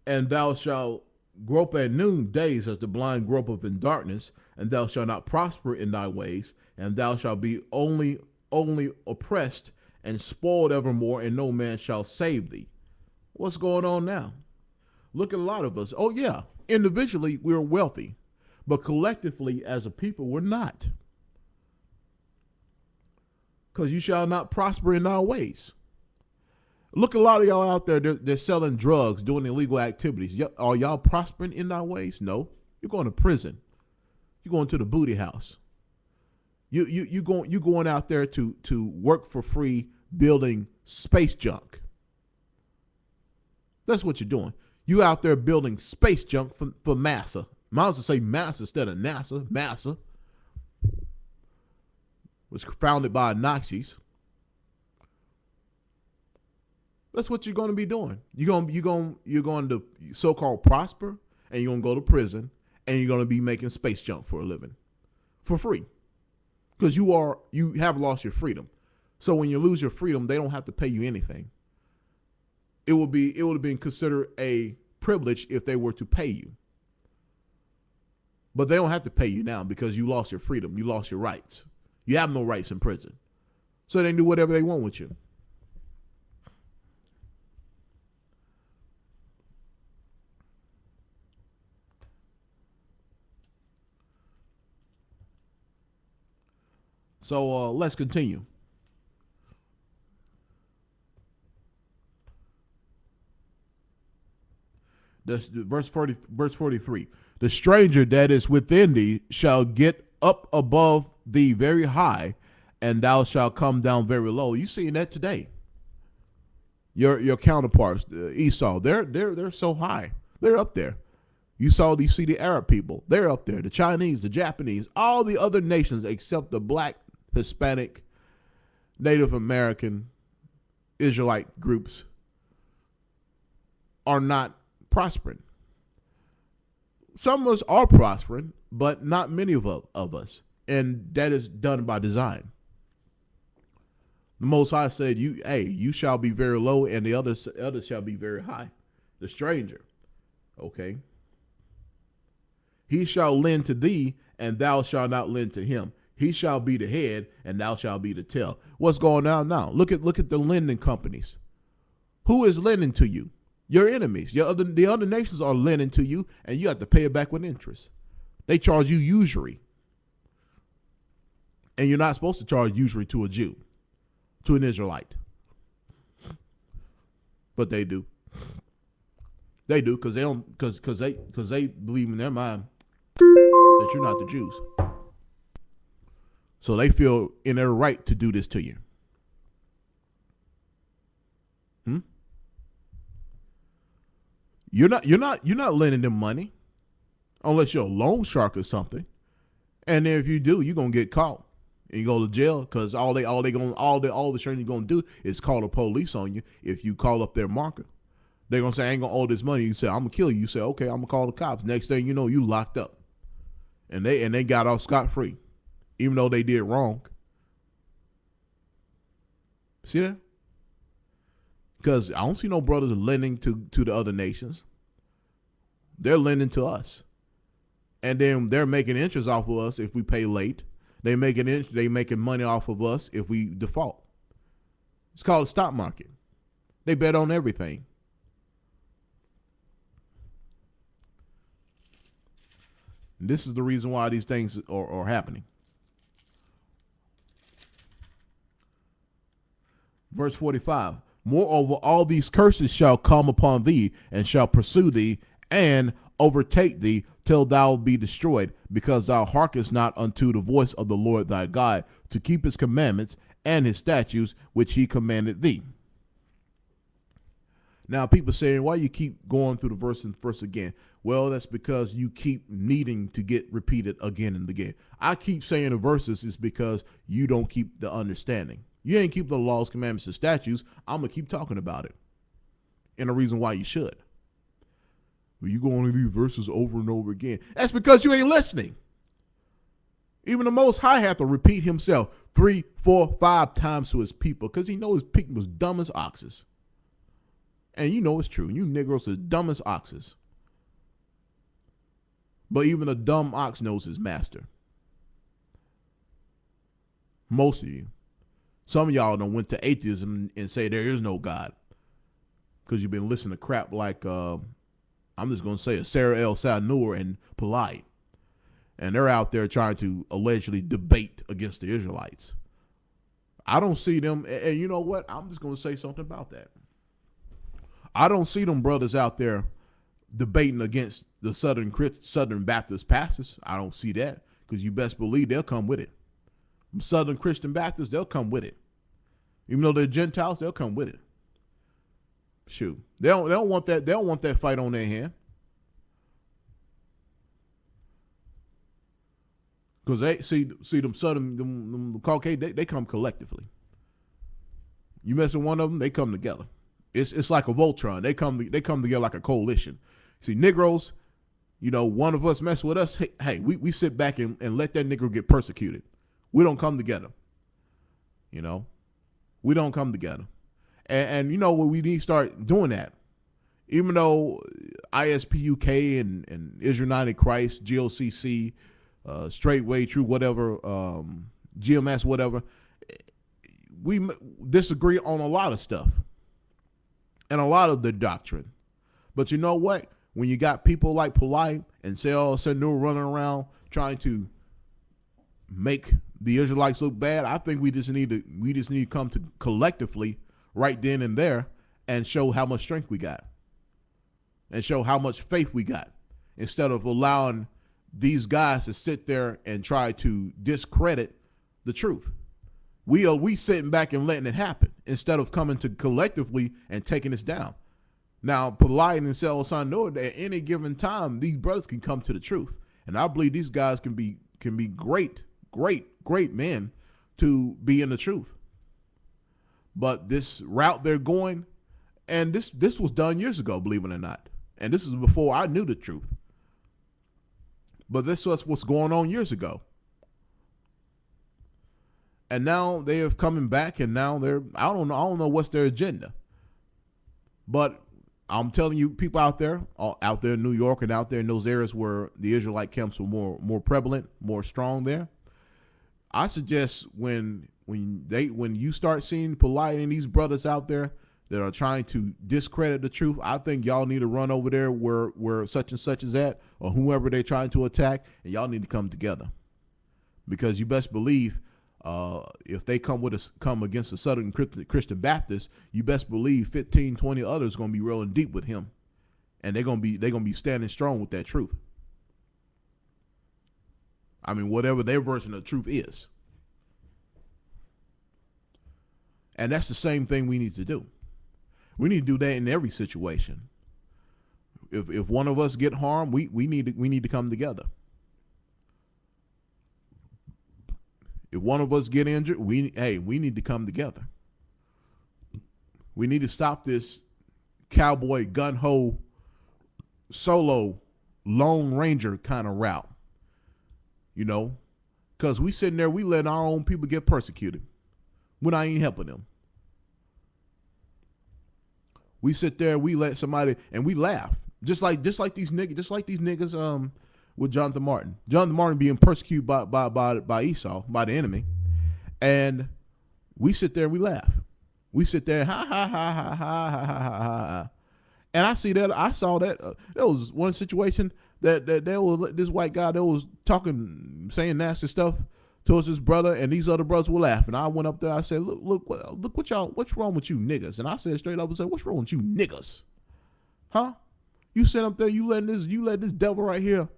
And thou shalt grope at noondays as the blind gropeth in darkness, and thou shalt not prosper in thy ways, and thou shalt be only oppressed and spoiled evermore, and no man shall save thee. What's going on now? Look at a lot of us. Oh yeah, individually we're wealthy, but collectively as a people we're not. Because you shall not prosper in thy ways. Look, a lot of y'all out there, they're selling drugs, doing illegal activities. Are y'all prospering in our ways? No. You're going to prison. You're going to the booty house. You going out there to work for free building space junk. That's what you're doing. You out there building space junk for NASA. Might as well say NASA instead of NASA. NASA was founded by Nazis. That's what you're going to be doing. You're going to so-called prosper, and you're going to go to prison, and you're going to be making space junk for a living, for free, because you have lost your freedom. So when you lose your freedom, they don't have to pay you anything. It would have been considered a privilege if they were to pay you, but they don't have to pay you now because you lost your freedom. You lost your rights. You have no rights in prison, so they can do whatever they want with you. So let's continue. Verse 43. The stranger that is within thee shall get up above thee very high, and thou shalt come down very low. You seeing that today? Your counterparts, Esau, they're so high. They're up there. You see the Arab people. They're up there. The Chinese, the Japanese, all the other nations except the black, Hispanic, Native American, Israelite groups are not prospering. Some of us are prospering, but not many of us. And that is done by design. The Most High said, you shall be very low, and the others shall be very high. The stranger. Okay. He shall lend to thee, and thou shalt not lend to him. He shall be the head, and thou shalt be the tail. What's going on now? Look at the lending companies. Who is lending to you? Your enemies. The other nations are lending to you, and you have to pay it back with interest. They charge you usury. And you're not supposed to charge usury to a Jew, to an Israelite. But they do. They do because they believe in their mind that you're not the Jews. So they feel in their right to do this to you. You're not lending them money unless you're a loan shark or something. And then if you do, you're gonna get caught and you go to jail because all the insurance you're gonna do is call the police on you if you call up their marker. They're gonna say, I ain't gonna owe this money. You say, I'm gonna kill you. You say, okay, I'm gonna call the cops. Next thing you know, you locked up. And they got off scot-free, even though they did wrong. See that? Because I don't see no brothers lending to the other nations. They're lending to us. And then they're making interest off of us if we pay late. They making money off of us if we default. It's called the stock market. They bet on everything. And this is the reason why these things are happening. Verse 45. Moreover, all these curses shall come upon thee, and shall pursue thee, and overtake thee, till thou be destroyed, because thou hearkenest not unto the voice of the Lord thy God, to keep his commandments, and his statutes, which he commanded thee. Now, people saying, why you keep going through the verse and verse again? Well, that's because you keep needing to get repeated again and again. I keep saying the verses is because you don't keep the understanding. You ain't keep the laws, commandments, and statutes. I'm going to keep talking about it. And the reason why you should. Well, you go on these verses over and over again. That's because you ain't listening. Even the Most High had to repeat himself 3, 4, 5 times to his people because he knows his people was dumb as oxes. And you know it's true. You Negroes are dumb as oxes. But even a dumb ox knows his master. Most of you. Some of y'all done went to atheism and say there is no God. Because you've been listening to crap like, I'm just going to say, Sarah El Sanur and Polite. And they're out there trying to allegedly debate against the Israelites. I don't see them. And you know what? I'm just going to say something about that. I don't see them brothers out there debating against the Southern Baptist pastors. I don't see that because you best believe they'll come with it. Southern Christian Baptists, they'll come with it. Even though they're Gentiles, they'll come with it. Shoot, they don't want that. They don't want that fight on their hand because they see them Southern them Caucasian. They come collectively. You mess with one of them, they come together. It's like a Voltron. They come together like a coalition. See, Negroes, you know, one of us mess with us. Hey, we sit back and let that Negro get persecuted. We don't come together. You know, we don't come together. And you know what, we need to start doing that. Even though ISP UK and Israel United Christ, GOCC, Straightway, True, whatever, GMS, whatever, we disagree on a lot of stuff and a lot of the doctrine. But you know what? When you got people like Polite and Sarah Sanur running around trying to make the Israelites look bad, I think we just need to come to collectively right then and there and show how much strength we got and show how much faith we got instead of allowing these guys to sit there and try to discredit the truth. We sitting back and letting it happen instead of coming to collectively and taking us down. Now, Polite and Sarah Sanur, at any given time, these brothers can come to the truth. And I believe these guys can be great men to be in the truth. But this route they're going, and this was done years ago, believe it or not. And this is before I knew the truth. But this was what's going on years ago. And now they are coming back, and now I don't know what's their agenda. But I'm telling you, people out there in New York and out there in those areas where the Israelite camps were more prevalent, more strong there, I suggest when you start seeing Polite and these brothers out there that are trying to discredit the truth, I think y'all need to run over there where such and such is at, or whoever they're trying to attack, and y'all need to come together. Because you best believe if they come against the Southern Christian Baptist, you best believe 15, 20 others going to be rolling deep with him, and they're going to be standing strong with that truth. I mean, whatever their version of the truth is. And that's the same thing we need to do. We need to do that in every situation. If one of us get harmed, we need to come together. If one of us get injured, we need to come together. We need to stop this cowboy gun-ho solo Lone Ranger kind of route. You know, because we sitting there, we letting our own people get persecuted. We're not even helping them. We sit there, we let somebody, and we laugh. Just like these niggas with Jonathan Martin. Jonathan Martin being persecuted by Esau, by the enemy. And we sit there and we laugh. We sit there, ha ha ha ha ha ha ha ha ha. And I saw that there was one situation that there was this white guy that was saying nasty stuff towards his brother, and these other brothers were laughing. I went up there, I said, look what y'all, what's wrong with you niggas? And I said straight up and said, what's wrong with you niggas? Huh? You sit up there, you let this devil right here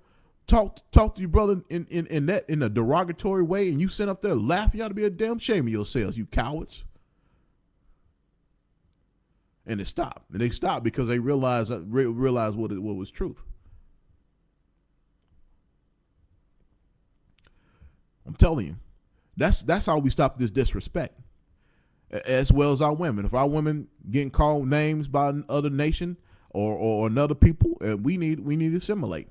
talk to your brother in a derogatory way, and you sit up there laughing, you ought to be a damn shame of yourselves, you cowards. And it stopped. And they stopped because they realized what was truth. I'm telling you, that's how we stop this disrespect, as well as our women. If our women getting called names by another nation or another people, we need to assimilate.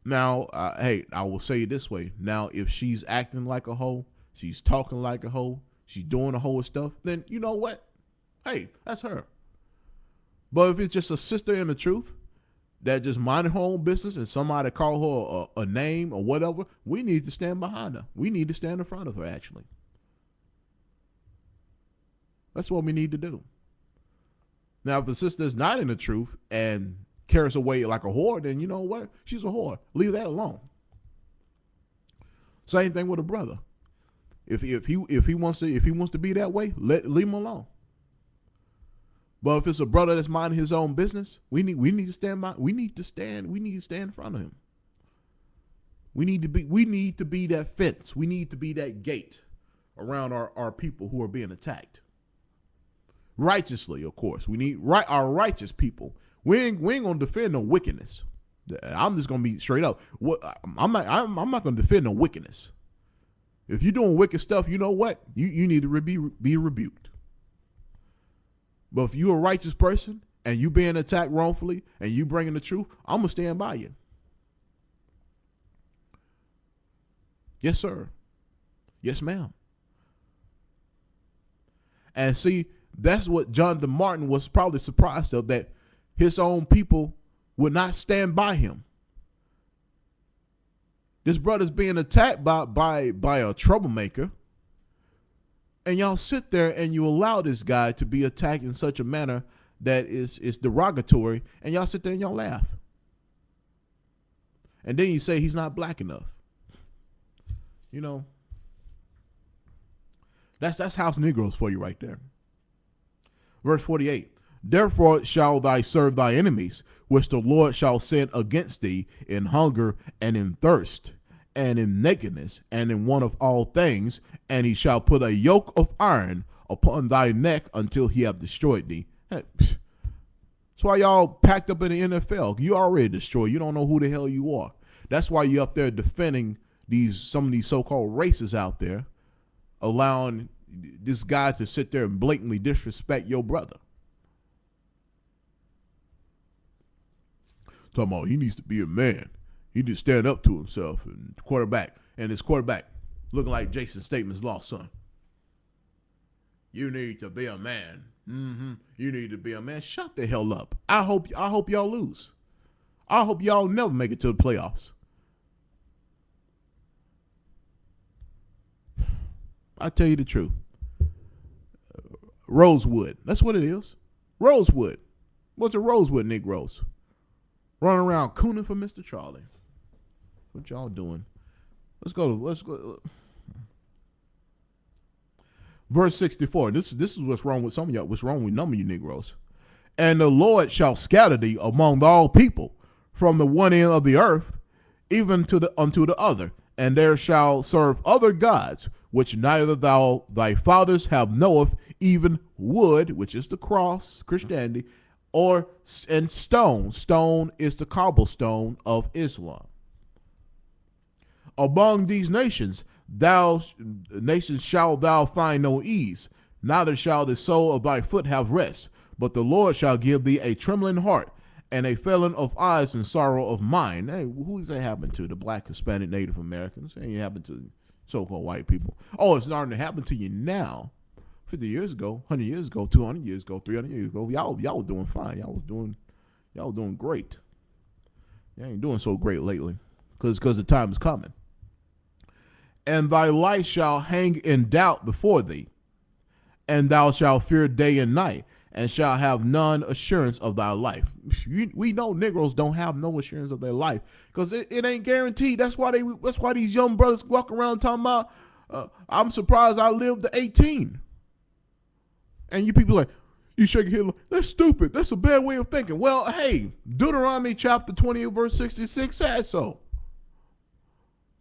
Now, hey, I will say it this way. Now, if she's acting like a hoe, she's talking like a hoe, she's doing a hoe stuff, then you know what? Hey, that's her. But if it's just a sister in the truth that just minding her own business and somebody call her a name or whatever, we need to stand behind her. We need to stand in front of her, actually. That's what we need to do. Now, if the sister is not in the truth and carries away like a whore, then you know what? She's a whore. Leave that alone. Same thing with a brother. If he wants to be that way, leave him alone. But if it's a brother that's minding his own business, we need to stand in front of him. We need to be that fence. We need to be that gate around our people who are being attacked. Righteously, of course. We need our righteous people. We ain't gonna defend no wickedness. I'm just gonna be straight up. I'm not gonna defend no wickedness. If you're doing wicked stuff, you know what? You need to be rebuked. But if you're a righteous person and you being attacked wrongfully and you bringing the truth, I'm gonna stand by you. Yes, sir. Yes, ma'am. And see, that's what Jonathan Martin was probably surprised of, that his own people would not stand by him. This brother's being attacked by a troublemaker, and y'all sit there and you allow this guy to be attacked in such a manner that is derogatory, and y'all sit there and y'all laugh. And then you say he's not black enough. You know, that's house Negroes for you right there. Verse 48, therefore shall thou serve thy enemies, which the Lord shall send against thee in hunger and in thirst, and in nakedness, and in want of all things, and he shall put a yoke of iron upon thy neck until he have destroyed thee. Hey, that's why y'all packed up in the NFL. You already destroyed. You don't know who the hell you are. That's why you up there defending some of these so-called racists out there, allowing this guy to sit there and blatantly disrespect your brother. Talking about he needs to be a man. He needs to stand up to himself. And his quarterback looking like Jason Statham lost son. You need to be a man. You need to be a man. Shut the hell up. I hope y'all lose. I hope y'all never make it to the playoffs. I tell you the truth. Rosewood. That's what it is. Rosewood. What's a Rosewood Negroes? Running around cooning for Mr. Charlie. What y'all doing? Let's go. Verse 64. This is what's wrong with some of y'all. What's wrong with none of you Negroes? And the Lord shall scatter thee among all people, from the one end of the earth even unto the other, and there shall serve other gods, which neither thy fathers have knoweth, even wood, which is the cross, Christianity, and stone. Stone is the cobblestone of Islam. Among these nations shalt thou find no ease, neither shall the sole of thy foot have rest, but the Lord shall give thee a trembling heart, and a failing of eyes and sorrow of mind. Hey, who does that happen to? The black, Hispanic, Native Americans? It ain't happen to so-called white people. Oh, it's starting to happen to you now. 50 years ago, 100 years ago, 200 years ago, 300 years ago, y'all was doing fine. Y'all was doing great. Y'all ain't doing so great lately, because the time is coming. And thy life shall hang in doubt before thee, and thou shalt fear day and night, and shall have none assurance of thy life. We know Negroes don't have no assurance of their life, because it ain't guaranteed. That's why these young brothers walk around talking about, I'm surprised I lived to 18. And you people like, you shake your head, that's stupid. That's a bad way of thinking. Well, hey, Deuteronomy chapter 20 verse 66 says so.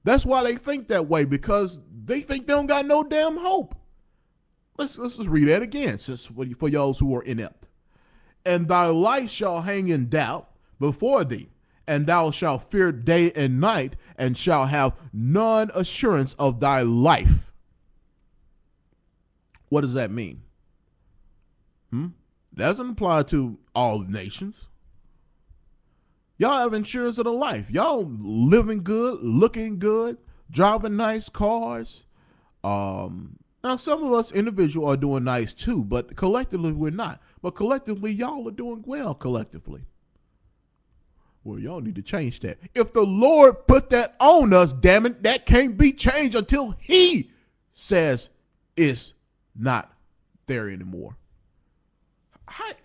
That's why they think that way, because they think they don't got no damn hope. Let's just read that again, since for those who are inept. And thy life shall hang in doubt before thee, and thou shalt fear day and night, and shalt have none assurance of thy life. What does that mean? Doesn't apply to all nations. Y'all have insurance of the life. Y'all living good, looking good, driving nice cars. Now, some of us individuals are doing nice too, but collectively we're not. But collectively, y'all are doing well collectively. Well, y'all need to change that. If the Lord put that on us, damn it, that can't be changed until he says it's not there anymore.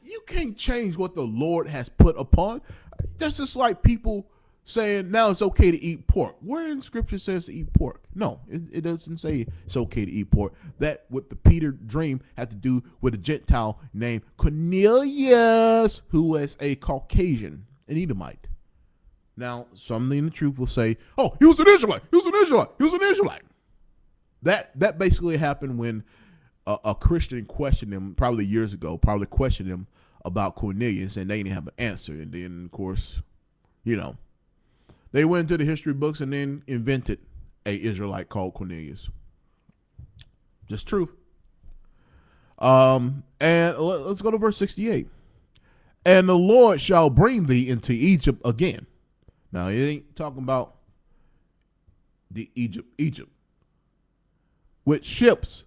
You can't change what the Lord has put upon. That's just like people saying now it's okay to eat pork. Where in Scripture says to eat pork? No, it doesn't say it's okay to eat pork. That what the Peter dream had to do with a Gentile named Cornelius, who was a Caucasian, an Edomite. Now, somebody in the truth will say, "Oh, he was an Israelite. He was an Israelite. He was an Israelite." That basically happened when a Christian questioned him probably years ago. Probably questioned him about Cornelius, and they didn't have an answer. And then, of course, they went into the history books and then invented a Israelite called Cornelius. Just truth. And let's go to verse 68. And the Lord shall bring thee into Egypt again. Now, it ain't talking about the Egypt. With ships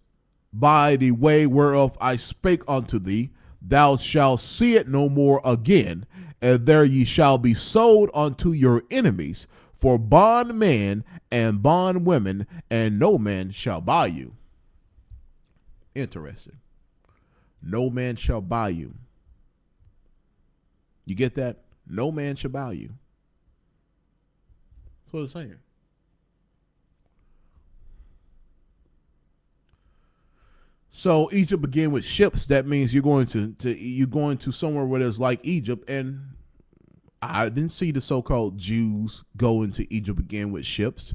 by the way whereof I spake unto thee, thou shalt see it no more again, and there ye shall be sold unto your enemies for bondmen and bondwomen, and no man shall buy you. Interesting. No man shall buy you. You get that? No man shall buy you. That's what it's saying. So Egypt began with ships. That means you're going to somewhere where there's like Egypt, and I didn't see the so-called Jews go into Egypt again with ships.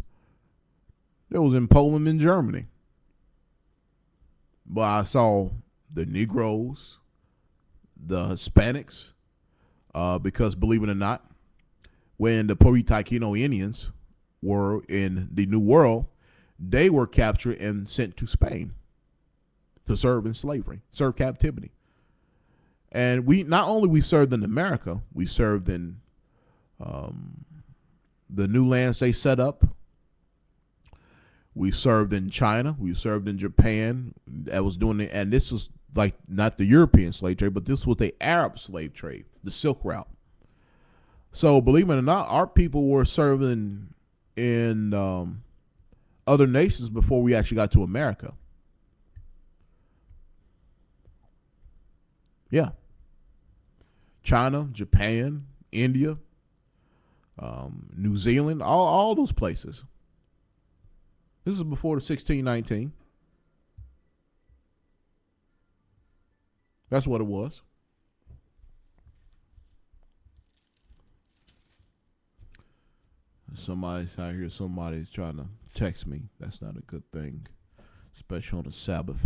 That was in Poland and Germany. But I saw the Negroes, the Hispanics, because believe it or not, when the Puerto Taino Indians were in the New World, they were captured and sent to Spain to serve in slavery, serve captivity. And we not only served in America, we served in the new lands they set up. We served in China. We served in Japan. That was doing it, and this was like not the European slave trade, but this was the Arab slave trade, the Silk Route. So believe it or not, our people were serving in other nations before we actually got to America. Yeah. China, Japan, India, New Zealand, all those places. This is before the 1619. That's what it was. I hear somebody's trying to text me. That's not a good thing, especially on the Sabbath.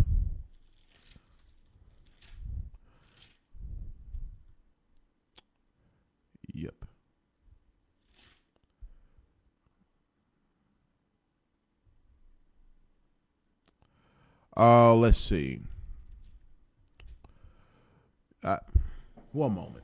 Yep. Let's see. One moment.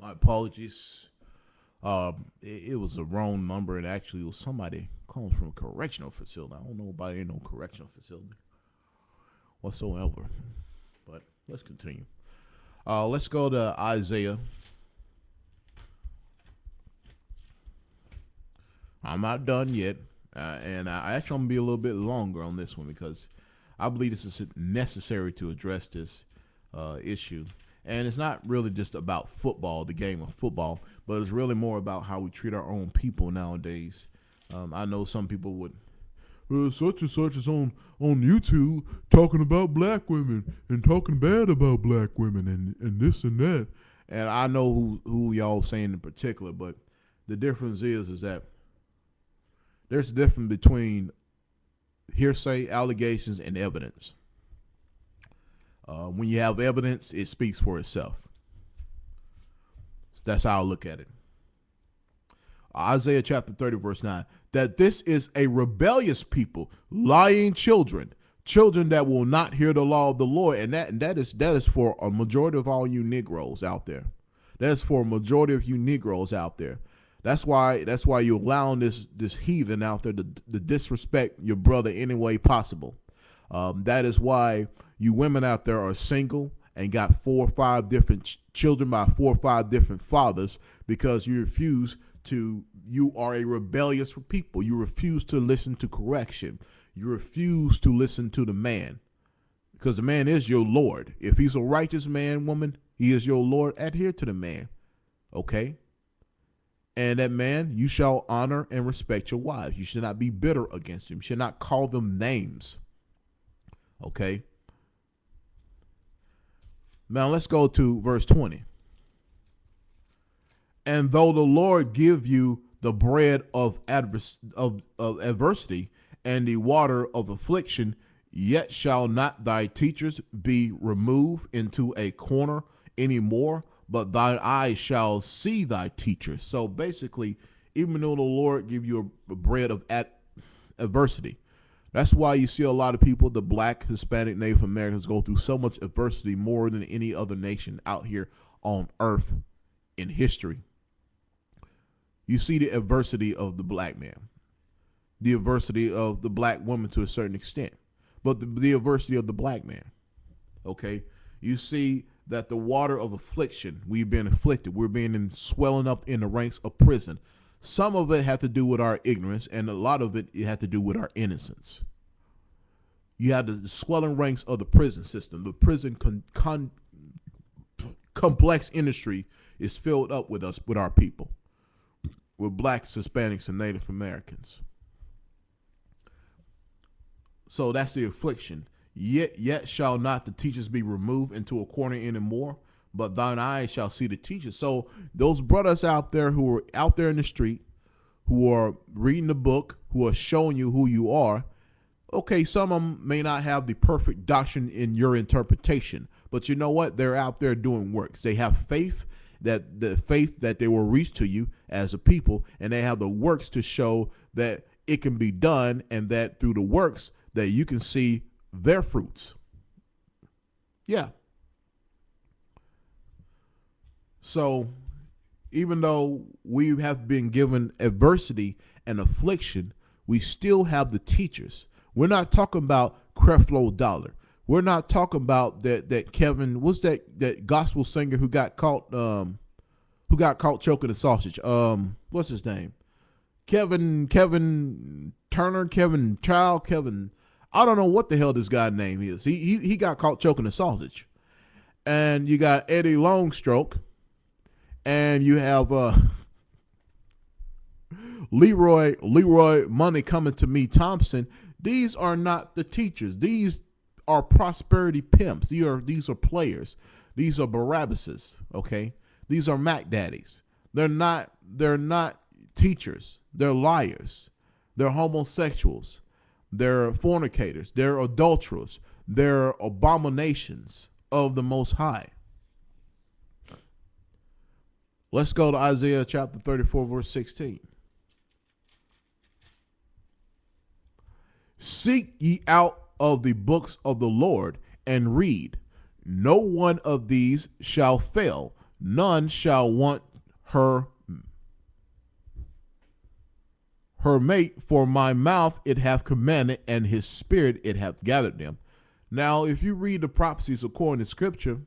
My apologies. It was a wrong number, and actually it was somebody calling from a correctional facility. I don't know about any no correctional facility whatsoever. But let's continue. Let's go to Isaiah. I'm not done yet, and I actually I'm gonna be a little bit longer on this one because I believe this is necessary to address this issue. And it's not really just about football, the game of football, but it's really more about how we treat our own people nowadays. I know some people would, such and such is on YouTube talking about black women and talking bad about black women and this and that. And I know who y'all saying in particular, but the difference is that there's a difference between hearsay, allegations, and evidence. When you have evidence, it speaks for itself. That's how I look at it. Isaiah chapter 30, verse 9, that this is a rebellious people, lying children, children that will not hear the law of the Lord. And that is for a majority of all you Negroes out there. That's for a majority of you Negroes out there. That's why you're allowing this heathen out there to disrespect your brother any way possible. That is why you women out there are single and got 4 or 5 different children by 4 or 5 different fathers because you are a rebellious people. You refuse to listen to correction. You refuse to listen to the man because the man is your Lord. If he's a righteous man, woman, he is your Lord. Adhere to the man. Okay. And that man, you shall honor and respect your wives. You should not be bitter against them. You should not call them names. Okay. Now let's go to verse 20. And though the Lord give you the bread of adversity and the water of affliction, yet shall not thy teachers be removed into a corner anymore, but thine eyes shall see thy teachers. So basically, even though the Lord give you a bread of adversity, that's why you see a lot of people, the black, Hispanic, Native Americans, go through so much adversity more than any other nation out here on earth in history. You see the adversity of the black man, the adversity of the black woman to a certain extent, but the adversity of the black man. Okay. You see that the water of affliction, we've been afflicted. We're being swelling up in the ranks of prison. Some of it had to do with our ignorance, and a lot of it had to do with our innocence. You had the swelling ranks of the prison system. The prison complex industry is filled up with us, with our people, with blacks, Hispanics, and Native Americans. So that's the affliction. Yet shall not the teachers be removed into a corner anymore, but thine eyes shall see the teachers. So those brothers out there who are out there in the street, who are reading the book, who are showing you who you are, okay, some of them may not have the perfect doctrine in your interpretation, but you know what? They're out there doing works. They have faith, that the faith that they will reach to you as a people, and they have the works to show that it can be done, and that through the works that you can see their fruits. Yeah. So even though we have been given adversity and affliction, we still have the teachers. We're not talking about Creflo Dollar. We're not talking about that Kevin, what's that gospel singer who got caught choking a sausage? What's his name? Kevin Turner, Kevin Child, Kevin. I don't know what the hell this guy's name is. He got caught choking a sausage. And you got Eddie Longstroke, and you have Leroy Money Coming to Me Thompson. These are not the teachers. These are prosperity pimps. These are players. These are Barabbases. Okay, these are Mac Daddies. They're not teachers. They're liars. They're homosexuals. They're fornicators. They're adulterers. They're abominations of the Most High. Let's go to Isaiah chapter 34, verse 16. Seek ye out of the books of the Lord and read. No one of these shall fail, None shall want her mate, for my mouth it hath commanded, and his spirit it hath gathered them. Now, if you read the prophecies according to Scripture,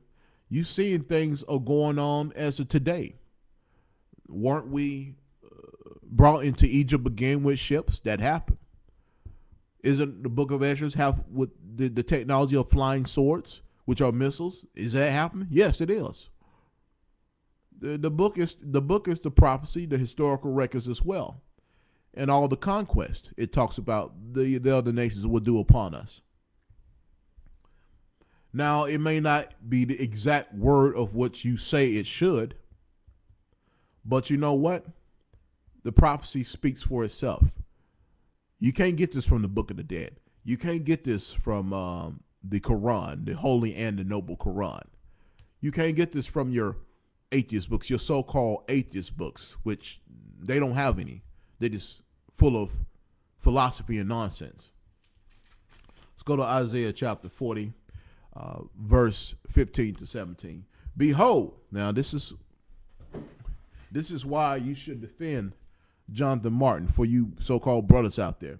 you seeing things are going on as of today. Weren't we brought into Egypt again with ships? That happened. Isn't the book of Ezra have with the technology of flying swords, which are missiles? Is that happening? Yes, it is. The book is the prophecy, the historical records as well, and all the conquest it talks about the other nations will do upon us. Now, it may not be the exact word of what you say it should, but you know what? The prophecy speaks for itself. You can't get this from the Book of the Dead. You can't get this from the Quran, the holy and the noble Quran. You can't get this from your atheist books, your so-called atheist books, which they don't have any. They're just full of philosophy and nonsense. Let's go to Isaiah chapter 40, verse 15 to 17. Behold, now this is why you should defend Jonathan Martin, for you so-called brothers out there.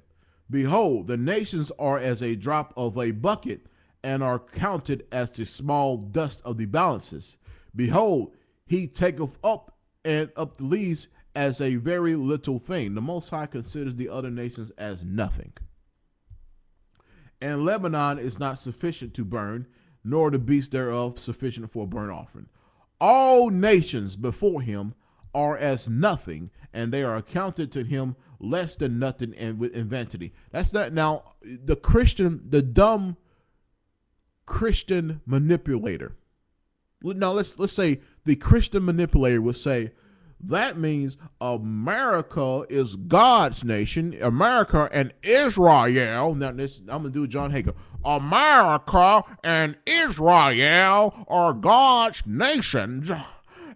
Behold, the nations are as a drop of a bucket, and are counted as the small dust of the balances. Behold, he taketh up and up the leaves as a very little thing. The Most High considers the other nations as nothing. And Lebanon is not sufficient to burn, nor the beasts thereof sufficient for a burnt offering. All nations before him are as nothing, and they are accounted to him less than nothing, and with vanity. That's not. Now, the dumb Christian manipulator. Now, let's say the Christian manipulator would say, that means America is God's nation. America and Israel. Now, I'm going to do John Hager. America and Israel are God's nations,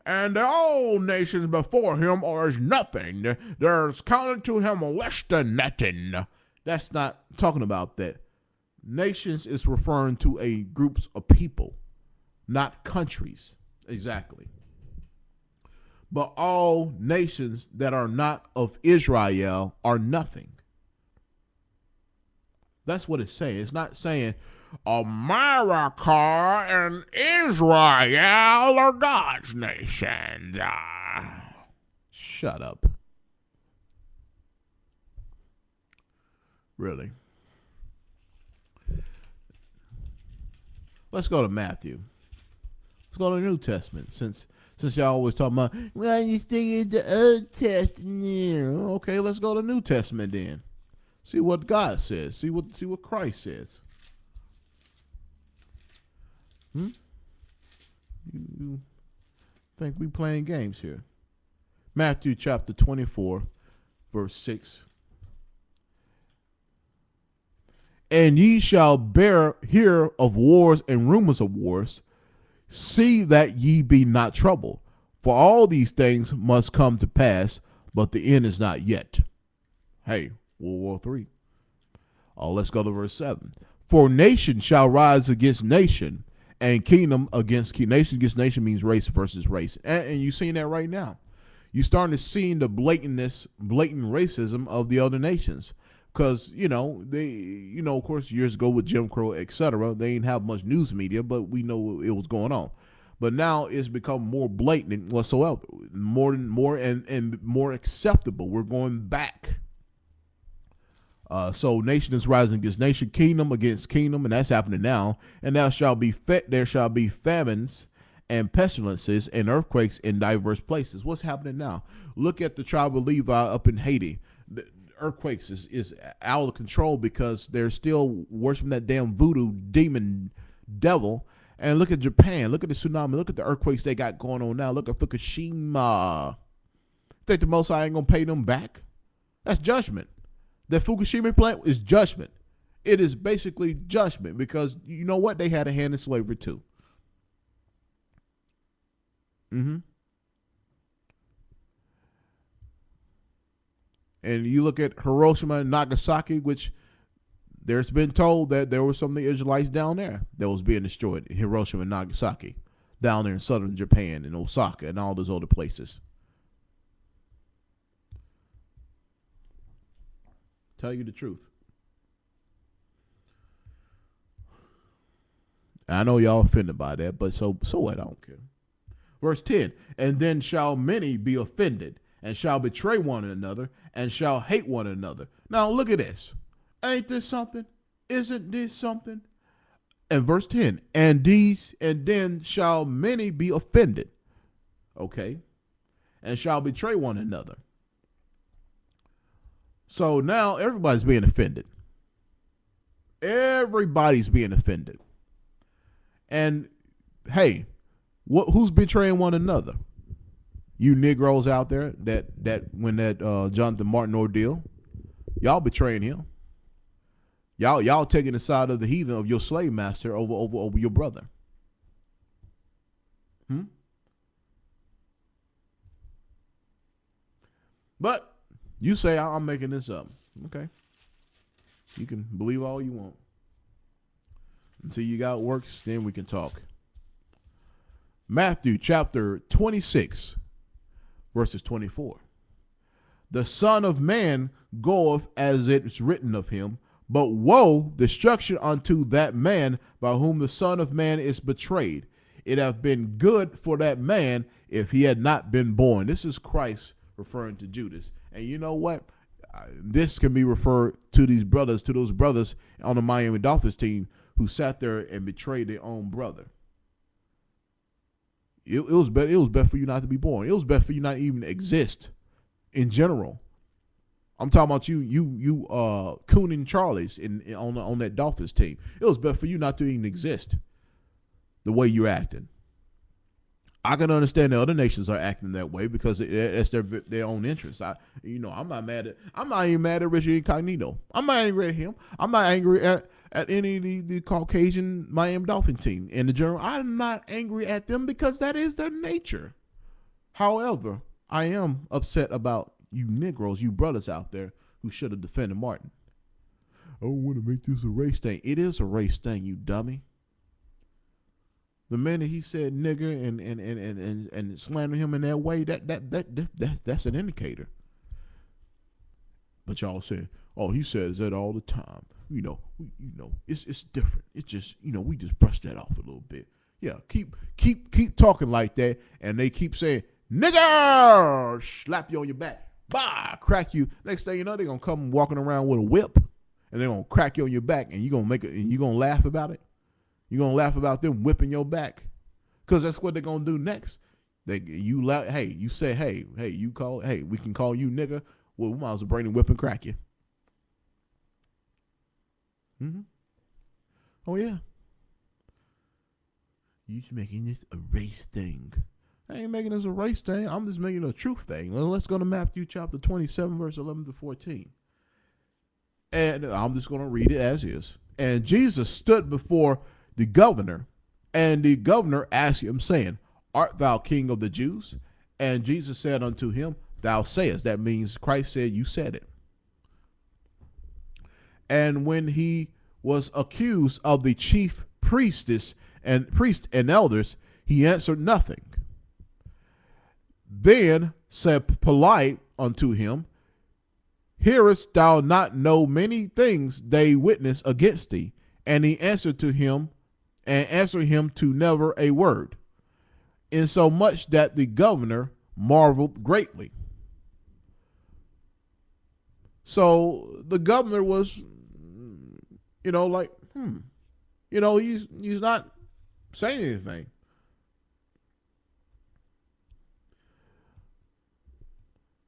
and all nations before him are as nothing. There's counted to him less than nothing. That's not talking about that. Nations is referring to a groups of people, not countries. Exactly. But all nations that are not of Israel are nothing. That's what it's saying. It's not saying America and Israel are God's nations. Shut up. Really. Let's go to Matthew. Let's go to the New Testament, since y'all always talking about, well, you stay in the Old Testament. Okay, let's go to the New Testament then. See what God says. See what Christ says. You think we playing games here? Matthew chapter 24, verse 6. And ye shall hear of wars and rumors of wars. See that ye be not troubled, for all these things must come to pass, but the end is not yet. Hey, World War III. Let's go to verse 7. For nation shall rise against nation, and kingdom against kingdom. Nation against nation means race versus race. And you're seeing that right now. You're starting to see the blatant racism of the other nations. Because, they, of course, years ago with Jim Crow, etc., they didn't have much news media, but we know it was going on. But now it's become more blatant whatsoever, more and more acceptable. We're going back. So nation is rising against nation, kingdom against kingdom, and that's happening now. And there shall be famines and pestilences and earthquakes in diverse places. What's happening now? Look at the tribe of Levi up in Haiti. The earthquakes is out of control because they're still worshiping that damn voodoo demon devil. And look at Japan. Look at the tsunami. Look at the earthquakes they got going on now. Look at Fukushima. Think the Most High ain't gonna pay them back? That's judgment. That Fukushima plant is judgment. It is basically judgment because you know what? They had a hand in slavery too. And you look at Hiroshima and Nagasaki, which there's been told that there were some of the Israelites down there that was being destroyed in Hiroshima and Nagasaki. down there in southern Japan and Osaka and all those other places. Tell you the truth. I know y'all offended by that, but so what? I don't care. Verse 10, and then shall many be offended, and shall betray one another, and shall hate one another. Now look at this. Ain't this something? Isn't this something? And verse 10, and then shall many be offended. Okay. And shall betray one another. So now everybody's being offended. Everybody's being offended. And hey, who's betraying one another? You Negroes out there that when that Jonathan Martin ordeal, y'all betraying him. Y'all taking the side of the heathen of your slave master over your brother. But you say I'm making this up. Okay. You can believe all you want. Until you got works, then we can talk. Matthew chapter 26, verses 24. The Son of Man goeth as it is written of him, but woe, destruction unto that man by whom the Son of Man is betrayed. It have been good for that man if he had not been born. This is Christ referring to Judas. And you know what? This can be referred to those brothers on the Miami Dolphins team who sat there and betrayed their own brother. It was best for you not to be born. It was best for you not even exist in general. I'm talking about you Coon and Charlie's on that Dolphins team. It was best for you not to even exist the way you're acting. I can understand the other nations are acting that way because it's their own interest. I'm not even mad at Richard Incognito. I'm not angry at him. I'm not angry at any of the Caucasian Miami Dolphin team in the general. I'm not angry at them because that is their nature. However, I am upset about you Negroes, you brothers out there who should have defended Martin. I don't want to make this a race thing. It is a race thing, you dummy. The minute he said nigger and slander him in that way, that's an indicator. But y'all saying, oh, he says that all the time. It's different. It's just, we just brush that off a little bit. Yeah, keep talking like that, and they keep saying, nigger, slap you on your back, bah, crack you. Next thing you know, they're gonna come walking around with a whip, and they're gonna crack you on your back, and you're gonna laugh about it. You're going to laugh about them whipping your back because that's what they're going to do next. We can call you nigga. Well, we might as well bring the whip and crack you. Oh, yeah. You're making this a race thing. I ain't making this a race thing. I'm just making it a truth thing. Well, let's go to Matthew chapter 27, verse 11 to 14. And I'm just going to read it as is. And Jesus stood before the governor, and the governor asked him, saying, art thou king of the Jews? And Jesus said unto him, thou sayest. That means Christ said, you said it. And when he was accused of the chief priests and elders, he answered nothing. Then said Pilate unto him, hearest thou not know many things they witness against thee? And he answered him to never a word, insomuch that the governor marveled greatly. So the governor was, he's not saying anything.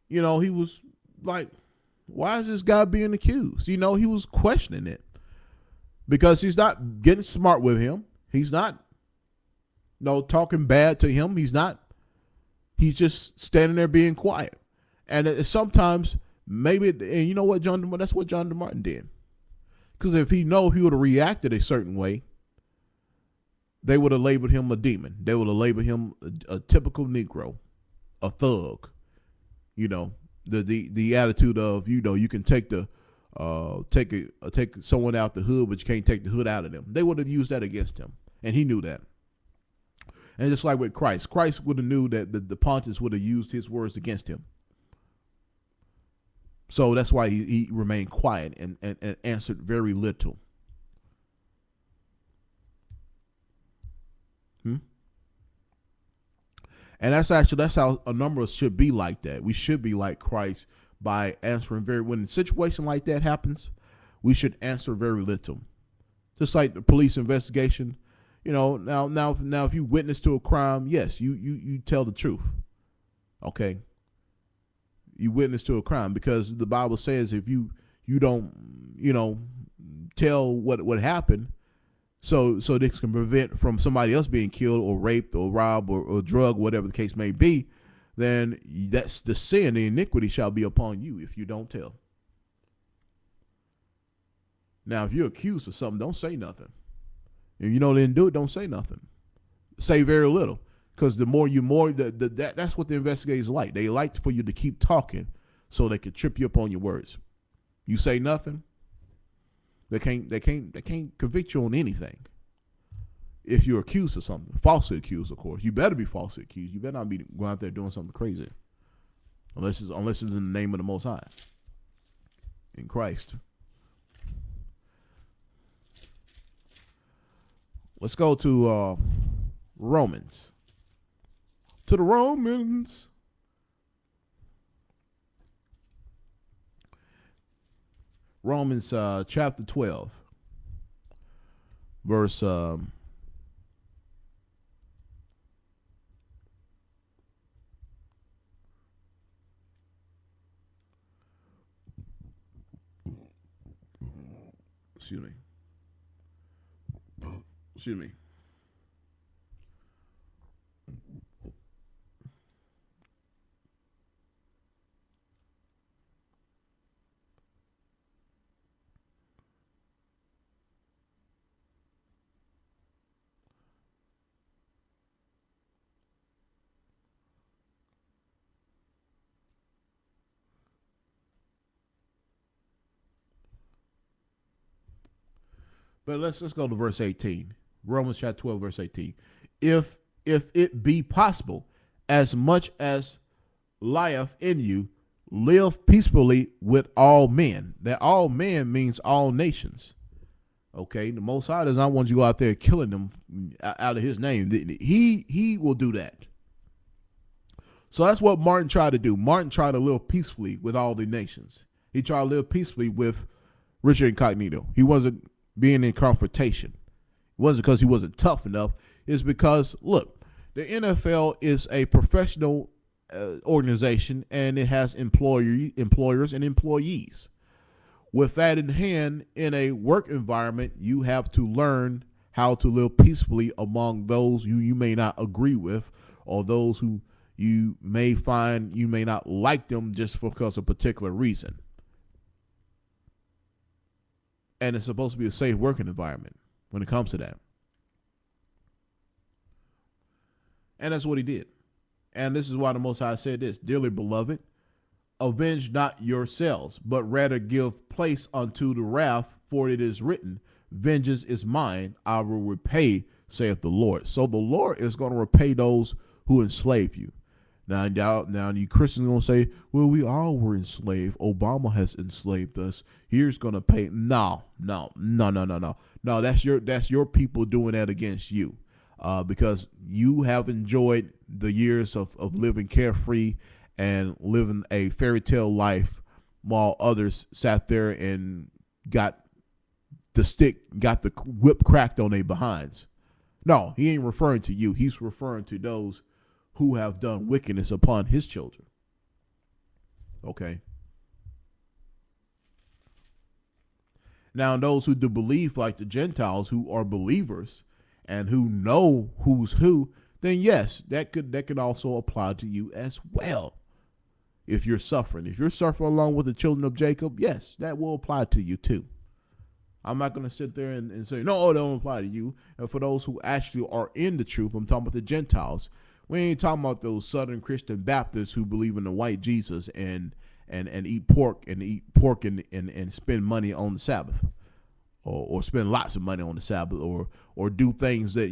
He was like, why is this guy being accused? He was questioning it. Because he's not getting smart with him. He's not, talking bad to him. He's just standing there being quiet. And sometimes maybe, and you know what, that's what John DeMartin did. Because if he would have reacted a certain way, they would have labeled him a demon. They would have labeled him a typical Negro, a thug. The attitude of, you can take take someone out the hood, but you can't take the hood out of them. They would have used that against him, and he knew that. And just like with Christ, Christ would have knew that the Pontius would have used his words against him. So that's why he remained quiet and answered very little. And that's how a number of us should be like that. We should be like Christ by answering very, when a situation like that happens, we should answer very little. Just like the police investigation, now if you witness to a crime, yes, you tell the truth. Okay. You witness to a crime, because the Bible says if you don't, tell what happened, so this can prevent from somebody else being killed or raped or robbed or drugged, whatever the case may be, then that's the sin, the iniquity shall be upon you if you don't tell. Now, if you're accused of something, don't say nothing. If you know they didn't do it, don't say nothing. Say very little, because the more that's what the investigators like. They like for you to keep talking so they can trip you up on your words. You say nothing, they can't convict you on anything. If you're accused of something, falsely accused, of course, you better be falsely accused. You better not be going out there doing something crazy, unless it's in the name of the Most High, in Christ. Let's go to Romans. To the Romans. Romans chapter 12, verse excuse me. But let's go to verse 18. Romans chapter 12, verse 18. If it be possible, as much as lieth in you, live peacefully with all men. That all men means all nations. Okay, the Most High does not want you out there killing them out of his name. He will do that. So that's what Martin tried to do. Martin tried to live peacefully with all the nations. He tried to live peacefully with Richard Incognito. He wasn't being in confrontation. It wasn't because he wasn't tough enough. It's because, look, the NFL is a professional organization, and it has employers and employees. With that in hand, in a work environment, you have to learn how to live peacefully among those you may not agree with, or those who you may find you may not like them just because of a particular reason. And it's supposed to be a safe working environment when it comes to that. And that's what he did. And this is why the Most High said this: dearly beloved, avenge not yourselves, but rather give place unto the wrath, for it is written, vengeance is mine, I will repay, saith the Lord. So the Lord is going to repay those who enslave you. Now you Christians are going to say, well, we all were enslaved. Obama has enslaved us. Here's going to pay. No. That's your people doing that against you, because you have enjoyed the years of living carefree and living a fairy tale life, while others sat there and got the whip cracked on their behinds. No, he ain't referring to you. He's referring to those who have done wickedness upon his children. Okay. Now, those who do believe, like the Gentiles who are believers and who know who's who, then yes, that could also apply to you as well. If you're suffering along with the children of Jacob, yes, that will apply to you too. I'm not going to sit there and say, no, it don't apply to you. And for those who actually are in the truth, I'm talking about the Gentiles. We ain't talking about those Southern Christian Baptists who believe in the white Jesus and eat pork and spend money on the Sabbath, or spend lots of money on the Sabbath, or do things that,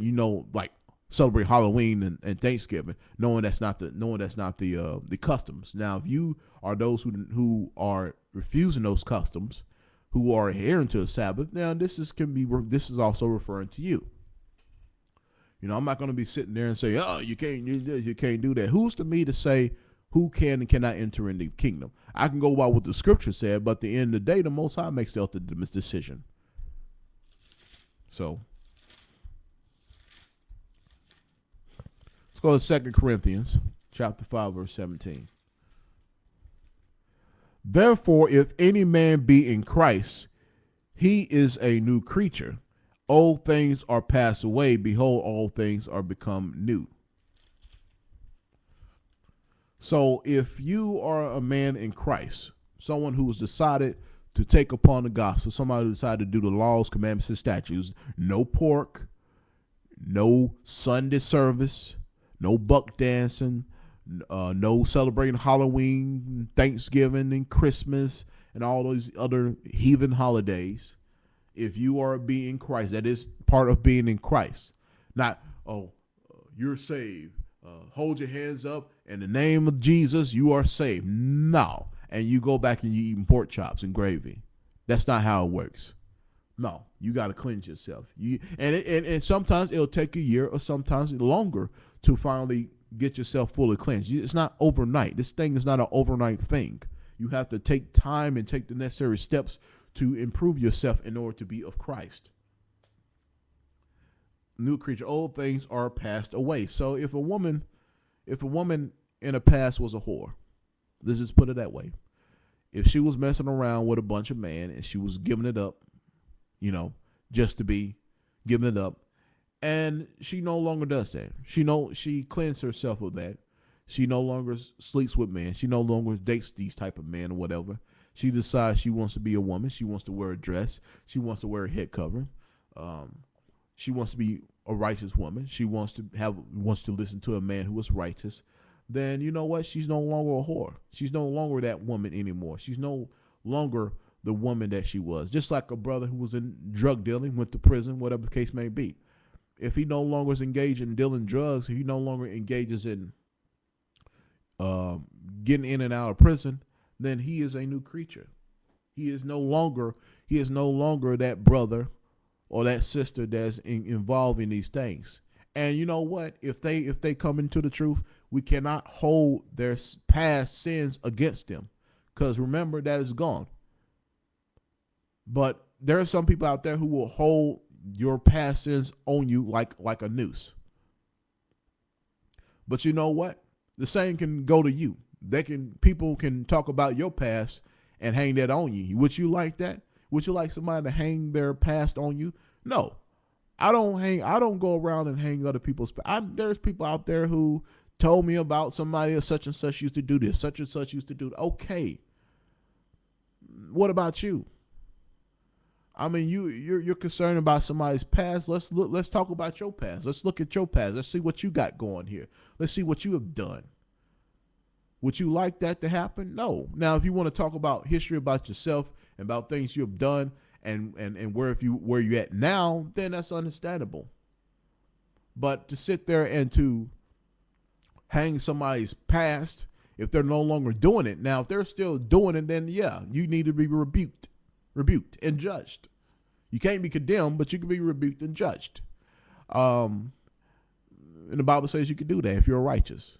like celebrate Halloween and Thanksgiving, knowing that's not the customs. Now, if you are those who are refusing those customs, who are adhering to the Sabbath, now this is also referring to you. You know, I'm not going to be sitting there and say, oh, you can't do that. Who's to me to say who can and cannot enter in the kingdom? I can go by what the scripture said, but at the end of the day, the Most High makes the ultimate decision. So let's go to 2 Corinthians chapter 5, verse 17. Therefore, if any man be in Christ, he is a new creature. Old things are passed away. Behold, all things are become new. So if you are a man in Christ, someone who has decided to take upon the gospel, somebody who decided to do the laws, commandments, and statutes, no pork, no Sunday service, no buck dancing, no celebrating Halloween, Thanksgiving, and Christmas, and all those other heathen holidays. If you are being Christ, that is part of being in Christ. Not, you're saved. Hold your hands up. In the name of Jesus, you are saved. No. And you go back and you eating pork chops and gravy. That's not how it works. No. You got to cleanse yourself. And sometimes it'll take a year or sometimes longer to finally get yourself fully cleansed. It's not overnight. This thing is not an overnight thing. You have to take time and take the necessary steps to improve yourself in order to be of Christ. New creature, old things are passed away. So if a woman in the past was a whore, let's just put it that way. If she was messing around with a bunch of men and she was giving it up, just to be giving it up, and she no longer does that. She cleansed herself of that. She no longer sleeps with men. She no longer dates these type of men or whatever. She decides she wants to be a woman. She wants to wear a dress. She wants to wear a head covering. She wants to be a righteous woman. She wants to listen to a man who is righteous. Then you know what? She's no longer a whore. She's no longer that woman anymore. She's no longer the woman that she was. Just like a brother who was in drug dealing, went to prison, whatever the case may be. If he no longer is engaged in dealing drugs, if he no longer engages in getting in and out of prison, then he is a new creature. He is no longer that brother or that sister that's involved in these things. And you know what? If they come into the truth, we cannot hold their past sins against them, because remember, that is gone. But there are some people out there who will hold your past sins on you like a noose. But you know what? The same can go to you. People can talk about your past and hang that on you. Would you like that? Would you like somebody to hang their past on you? No. I don't go around and hang other people's past. There's people out there who told me about somebody such and such used to do this, such and such used to do that. Okay. What about you? I mean, you're concerned about somebody's past. Let's talk about your past. Let's look at your past. Let's see what you got going here. Let's see what you have done. Would you like that to happen? No. Now, if you want to talk about history about yourself and about things you have done and where you're at now, then that's understandable. But to sit there and to hang somebody's past, if they're no longer doing it, now if they're still doing it, then yeah, you need to be rebuked and judged. You can't be condemned, but you can be rebuked and judged. And the Bible says you can do that if you're righteous.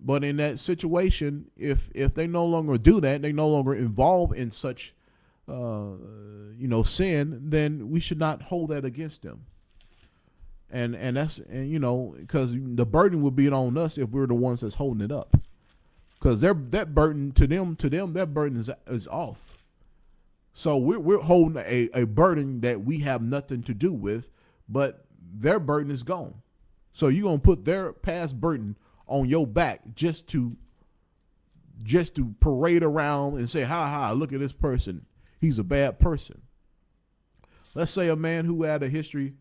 But in that situation, if they no longer do that, they no longer involve in such, sin, then we should not hold that against them. And because the burden would be on us if we're the ones that's holding it up. Because that burden to them, that burden is off. So we're holding a burden that we have nothing to do with, but their burden is gone. So you're gonna put their past burden on your back just to parade around and say, ha, look at this person. He's a bad person. Let's say a man who had a history,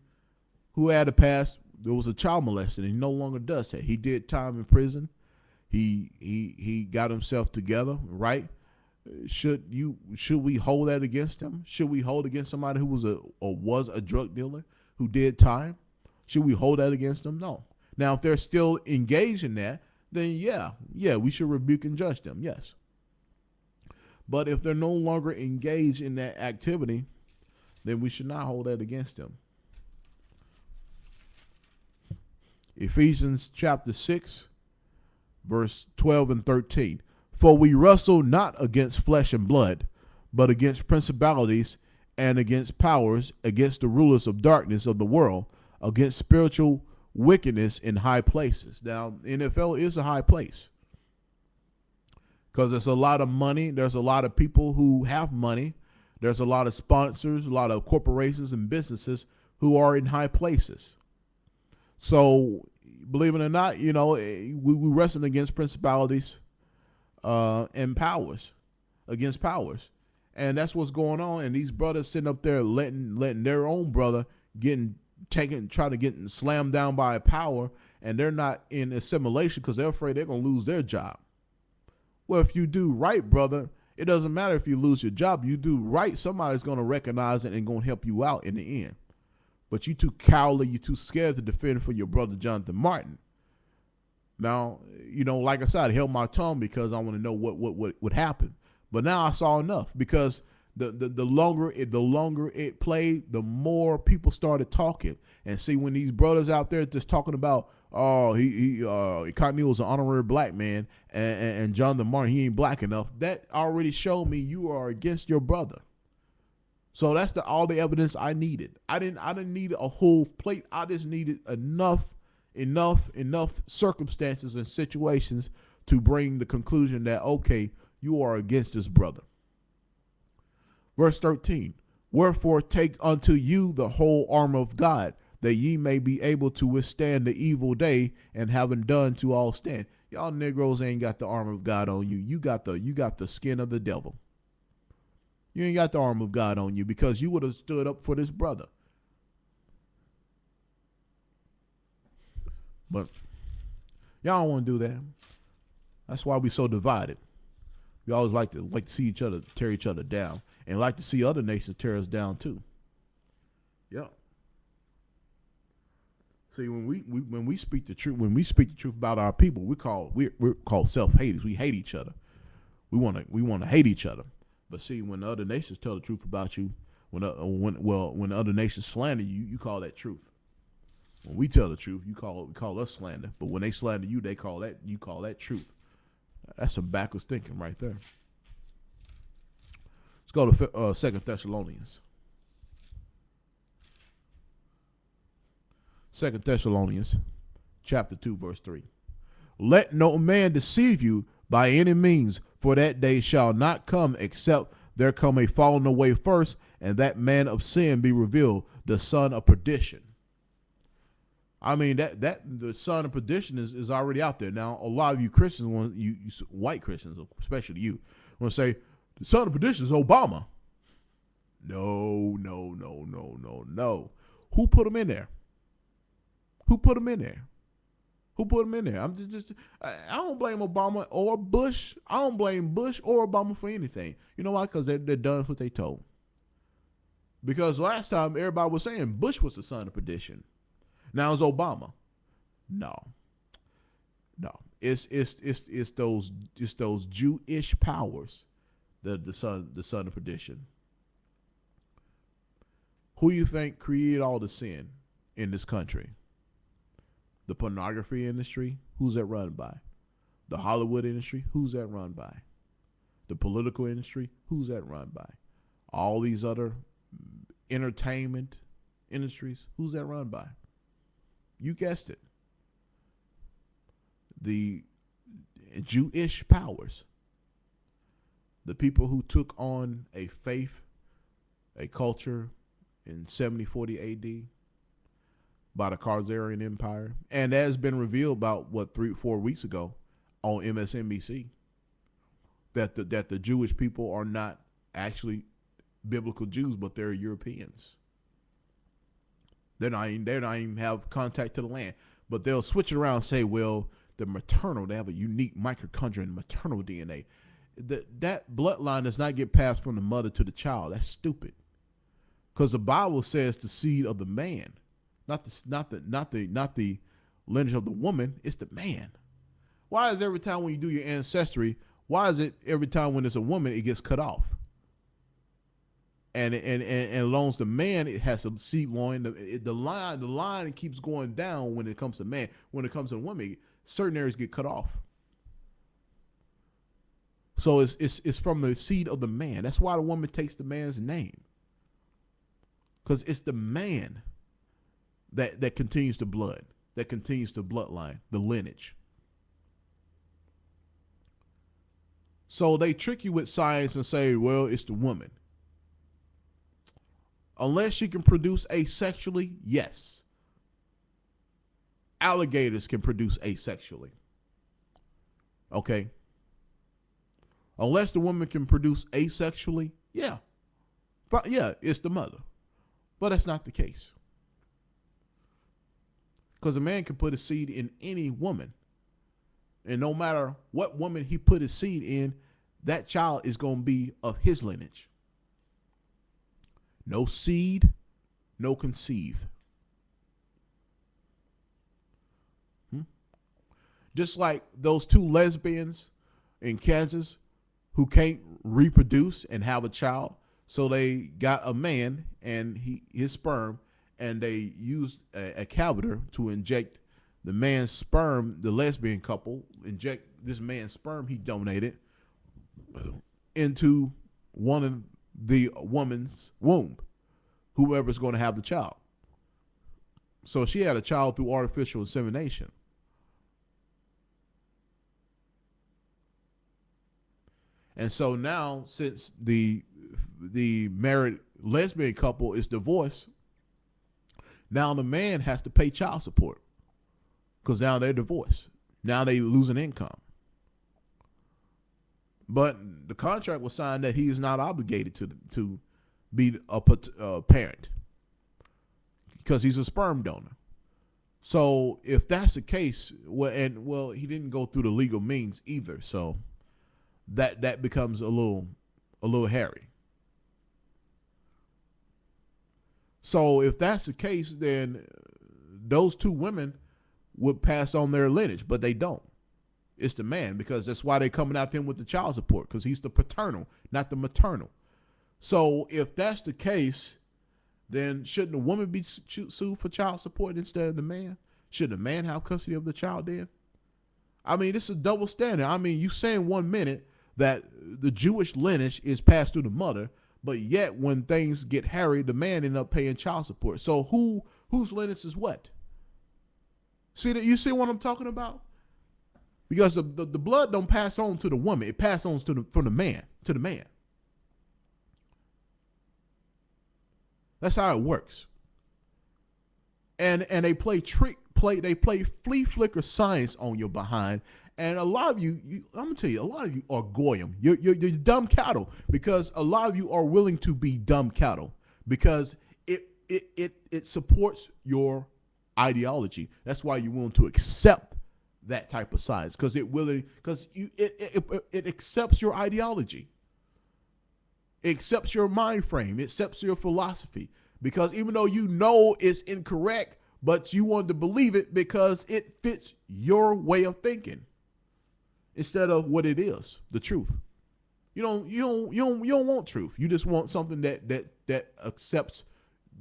who had a past, there was a child molester, and he no longer does that. He did time in prison. He got himself together, right? Should we hold that against him? Should we hold against somebody who was a drug dealer? who did time? Should we hold that against them? No. Now, if they're still engaged in that, then yeah, we should rebuke and judge them, yes. But if they're no longer engaged in that activity, then we should not hold that against them. Ephesians chapter 6, verse 12 and 13. For we wrestle not against flesh and blood, but against principalities and against powers, against the rulers of darkness of the world, against spiritual wickedness in high places. Now, NFL is a high place because there's a lot of money. There's a lot of people who have money. There's a lot of sponsors, a lot of corporations and businesses who are in high places. So, believe it or not, we wrestle against principalities and powers, against powers. And that's what's going on. And these brothers sitting up there letting their own brother trying to get slammed down by a power, and they're not in assimilation because they're afraid they're going to lose their job. Well, if you do right, brother, it doesn't matter if you lose your job. You do right, somebody's going to recognize it and going to help you out in the end. But you too cowardly, you too scared to defend for your brother Jonathan Martin. Now, like I said, I held my tongue because I want to know what would happen. But now I saw enough, because the longer it played, the more people started talking. And see, when these brothers out there just talking about, oh, Cotton was an honorary black man, and Jonathan Martin, he ain't black enough, that already showed me you are against your brother. So that's all the evidence I needed. I didn't need a whole plate. I just needed enough circumstances and situations to bring the conclusion that, okay, you are against this brother. Verse 13, wherefore take unto you the whole armor of God, that ye may be able to withstand the evil day, and having done to all stand. Y'all Negroes ain't got the armor of God on you. You got the skin of the devil. You ain't got the armor of God on you, because you would have stood up for this brother. But y'all don't want to do that. That's why we so divided. We always like to see each other tear each other down, and like to see other nations tear us down too. Yeah. See, when we speak the truth, about our people, we're called self-haters. We hate each other. We want to hate each other. But see, when the other nations tell the truth about you, when the other nations slander you, you call that truth. When we tell the truth, we call us slander. But when they slander you, you call that truth. That's some backwards thinking right there. Let's go to 2 Thessalonians. 2 Thessalonians chapter 2, verse 3. Let no man deceive you by any means, for that day shall not come except there come a falling away first, and that man of sin be revealed, the son of perdition. I mean, that the son of perdition is already out there. Now, a lot of you Christians, you white Christians, especially you, want to say, the son of perdition is Obama. No. Who put him in there? Who put him in there? I don't blame Obama or Bush. I don't blame Bush or Obama for anything. You know why? Because they're done with what they told. Because last time everybody was saying Bush was the son of perdition. Now it's Obama. No. It's those Jewish powers that the son of perdition. Who you think created all the sin in this country? The pornography industry, who's that run by? The Hollywood industry, who's that run by? The political industry, who's that run by? All these other entertainment industries, who's that run by? You guessed it. The Jewish powers. The people who took on a faith, a culture in 70-40 AD by the Khazarian Empire. And that has been revealed about, 3-4 weeks ago on MSNBC, that the Jewish people are not actually biblical Jews, but they're Europeans. They're not even have contact to the land. But they'll switch it around and say, well, they have a unique mitochondrial maternal DNA. That bloodline does not get passed from the mother to the child. That's stupid. Because the Bible says the seed of the man Not the lineage of the woman. It's the man. Why is every time when you do your ancestry, why is it every time when it's a woman it gets cut off? And as long as the man, it has a seed line. The line keeps going down when it comes to man. When it comes to women, certain areas get cut off. So it's from the seed of the man. That's why the woman takes the man's name, because it's the man that continues the blood, that continues the bloodline, the lineage. So they trick you with science and say, well, it's the woman. Unless she can produce asexually, yes. Alligators can produce asexually. Okay. Unless the woman can produce asexually, yeah. But yeah, it's the mother. But that's not the case. Because a man can put a seed in any woman. And no matter what woman he put his seed in, that child is going to be of his lineage. No seed, no conceive. Just like those two lesbians in Kansas who can't reproduce and have a child. So they got a man and his sperm, and they used a catheter to inject the man's sperm. The lesbian couple inject this man's sperm he donated into one of the woman's womb, whoever's going to have the child. So she had a child through artificial insemination. And so now, since the married lesbian couple is divorced, now the man has to pay child support because now they're divorced. Now they lose an income. But the contract was signed that he is not obligated to be a parent because he's a sperm donor. So if that's the case, well, he didn't go through the legal means either. So that becomes a little hairy. So if that's the case, then those two women would pass on their lineage, but they don't. It's the man, because that's why they're coming out then with the child support, because he's the paternal, not the maternal. So if that's the case, then shouldn't the woman be sued for child support instead of the man? Should the man have custody of the child then? I mean, this is a double standard. I mean, you saying 1 minute that the Jewish lineage is passed through the mother, but yet when things get hairy, the man end up paying child support. So whose lineage is what? See that? You see what I'm talking about? Because the blood don't pass on to the woman; it passes on from the man to the man. That's how it works. And they play flea flicker science on your behind. And a lot of you, I'm gonna tell you, a lot of you are goyim. You're dumb cattle, because a lot of you are willing to be dumb cattle because it supports your ideology. That's why you're willing to accept that type of science, because it accepts your ideology. It accepts your mind frame. It accepts your philosophy, because even though you know it's incorrect, but you want to believe it because it fits your way of thinking instead of what it is, the truth. You don't want truth. You just want something that accepts,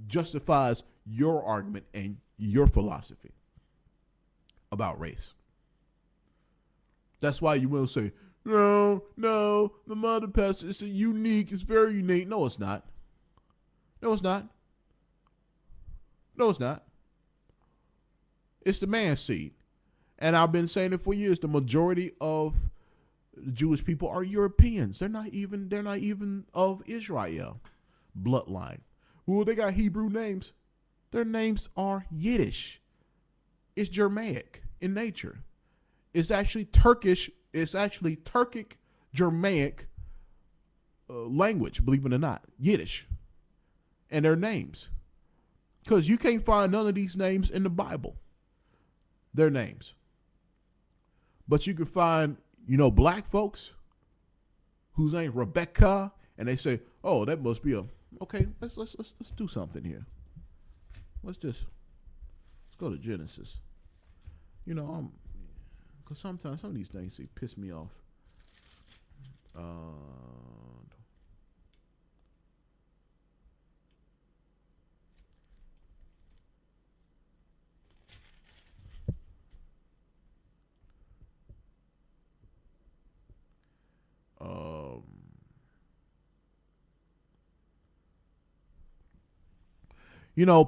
justifies your argument and your philosophy about race. That's why you will say, no, the mother passed. It's unique. It's very unique. No, it's not. No, it's not. No, it's not. It's the man's seed. And I've been saying it for years. The majority of the Jewish people are Europeans. They're not even of Israel bloodline. Well, they got Hebrew names. Their names are Yiddish. It's Germanic in nature. It's actually Turkish. It's actually Turkic Germanic language, believe it or not, Yiddish. And their names. Because you can't find none of these names in the Bible. Their names. But you can find, black folks whose name Rebecca, and they say, oh, that must be okay, let's do something here. Let's just go to Genesis. Because sometimes some of these things they piss me off. Uh, um,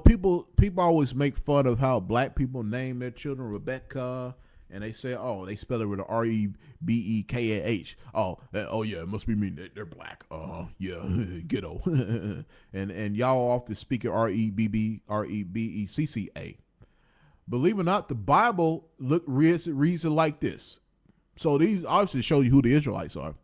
people always make fun of how black people name their children Rebecca, and they say, oh, they spell it with a Rebekah. Oh yeah, it must be mean they're black. Yeah, ghetto. and y'all often speak of Rebecca. Believe it or not, the Bible reads it like this. So these obviously show you who the Israelites are.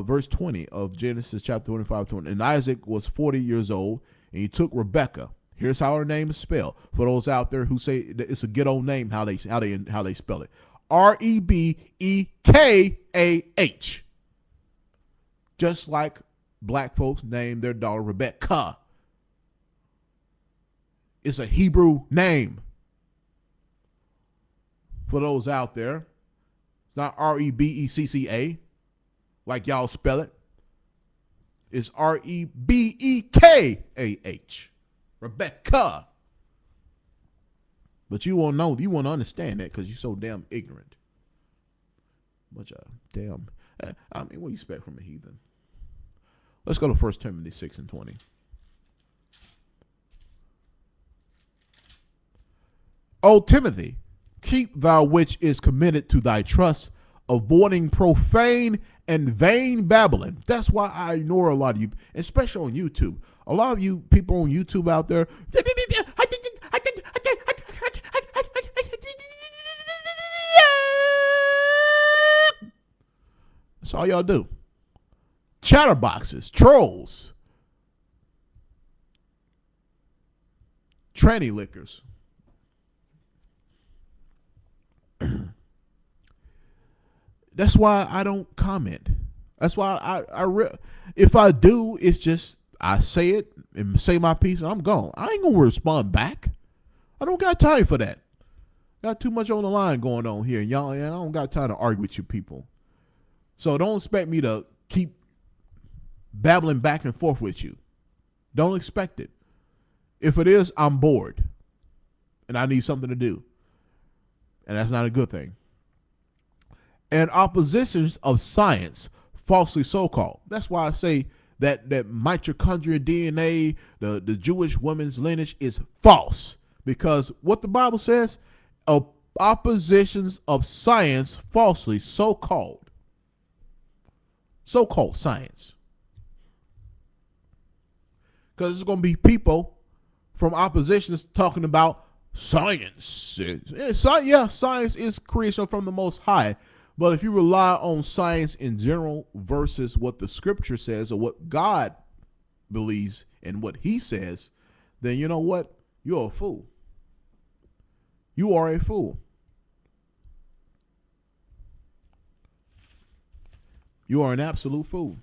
Verse 20 of Genesis chapter 25:20. And Isaac was 40 years old, and he took Rebekah. Here's how her name is spelled. For those out there who say it's a ghetto name, how they spell it. Rebekah. Just like black folks name their daughter Rebecca. It's a Hebrew name. For those out there, it's not Rebecca like y'all spell it. It's Rebekah. Rebecca. But you won't know, you won't understand that because you're so damn ignorant. What do you expect from a heathen? Let's go to 1 Timothy 6:20. O Timothy, keep thou which is committed to thy trust, avoiding profane and vain babbling. That's why I ignore a lot of you, especially on YouTube. A lot of you people on YouTube out there, that's all y'all do. Chatterboxes, trolls, tranny lickers. That's why I don't comment. That's why if I do, it's just I say it and say my piece and I'm gone. I ain't gonna respond back. I don't got time for that. Got too much on the line going on here, y'all. I don't got time to argue with you people. So don't expect me to keep babbling back and forth with you. Don't expect it. If it is, I'm bored and I need something to do, and that's not a good thing. And oppositions of science, falsely so-called. That's why I say that mitochondrial DNA, the Jewish woman's lineage is false. Because what the Bible says, oppositions of science, falsely so-called. So-called science. Because there's going to be people from oppositions talking about science. Yeah, science is creation from the Most High. But if you rely on science in general versus what the scripture says or what God believes and what he says, then you know what? You're a fool. You are a fool. You are an absolute fool.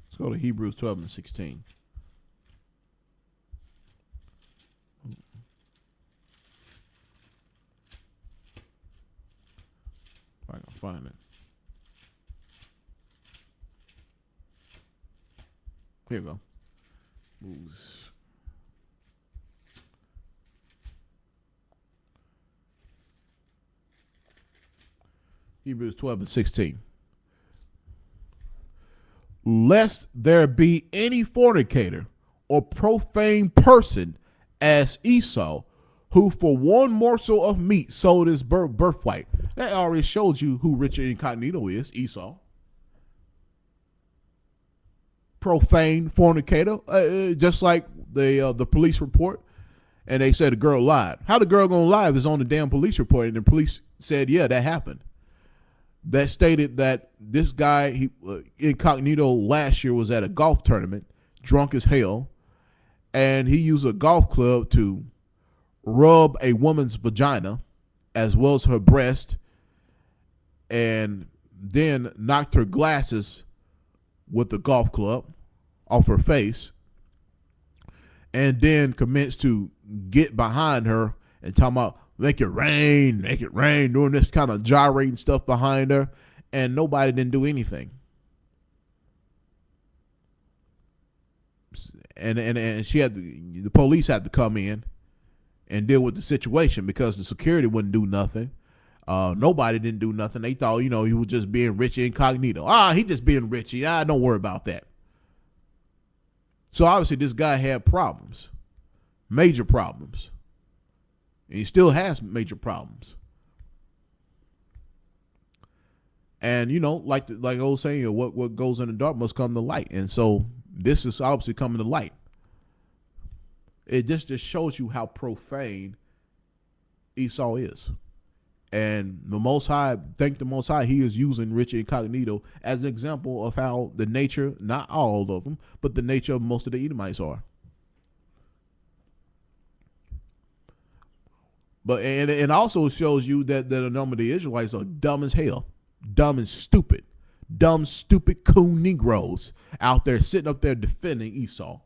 Let's go to Hebrews 12:16. I can find it. Here we go. Moves. Hebrews 12:16. Lest there be any fornicator or profane person as Esau, who for one morsel of meat sold his birthright. That already shows you who Richard Incognito is, Esau. Profane fornicator, just like the police report, and they said the girl lied. How the girl gonna lie if it's on the damn police report and the police said, yeah, that happened. That stated that this guy, Incognito, last year was at a golf tournament, drunk as hell, and he used a golf club to rub a woman's vagina as well as her breast, and then knocked her glasses with the golf club. off her face, and then commenced to get behind her and talking about make it rain, doing this kind of gyrating stuff behind her, and nobody didn't do anything. And she had the police had to come in and deal with the situation because the security wouldn't do nothing. Nobody didn't do nothing. They thought, he was just being Richie incognito. He just being Richie. Don't worry about that. So obviously this guy had problems, major problems. And he still has major problems. And like I was saying, what goes in the dark must come to light. And so this is obviously coming to light. It just shows you how profane Esau is. And the Most High, thank the Most High, he is using Richie Incognito as an example of how the nature, not all of them, but the nature of most of the Edomites are. But and it also shows you that a number of the Israelites are dumb as hell, dumb and stupid, coon Negroes out there sitting up there defending Esau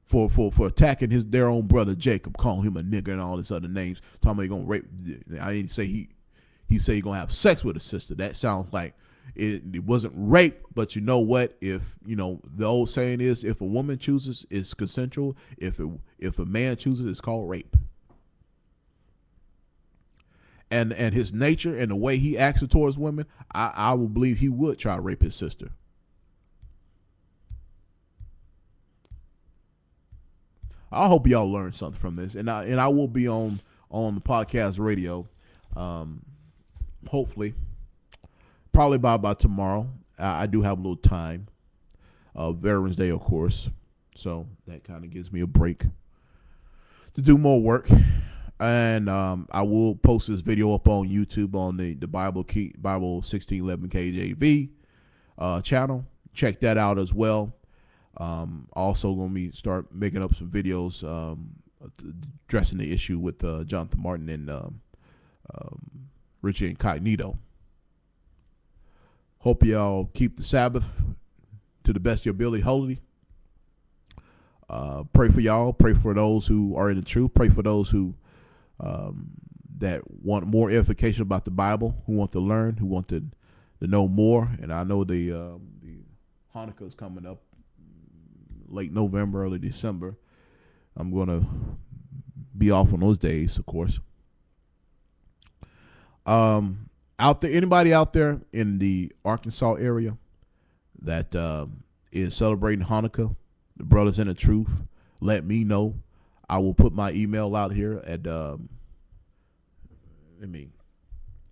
for attacking their own brother Jacob, calling him a nigger and all this other names, talking about he gonna rape. I didn't say he said he gonna have sex with his sister. That sounds like it wasn't rape, but you know what? If the old saying is, if a woman chooses, it's consensual. If a man chooses, it's called rape. And his nature and the way he acts towards women, I will believe he would try to rape his sister. I hope y'all learned something from this, and I will be on the podcast radio, hopefully, probably by tomorrow. I do have a little time, Veterans Day, of course, so that kind of gives me a break to do more work, and I will post this video up on YouTube on the Bible 1611 KJV channel. Check that out as well. Also going to start making up some videos addressing the issue with Jonathan Martin and Richie Incognito. Hope y'all keep the Sabbath to the best of your ability holy. Pray for y'all. Pray for those who are in the truth. Pray for those who that want more edification about the Bible, who want to learn, who want to know more. And I know the Hanukkah is coming up. Late November, early December. I'm going to be off on those days, of course. Out there, anybody out there in the Arkansas area that is celebrating Hanukkah, the Brothers in the Truth, let me know. I will put my email out here at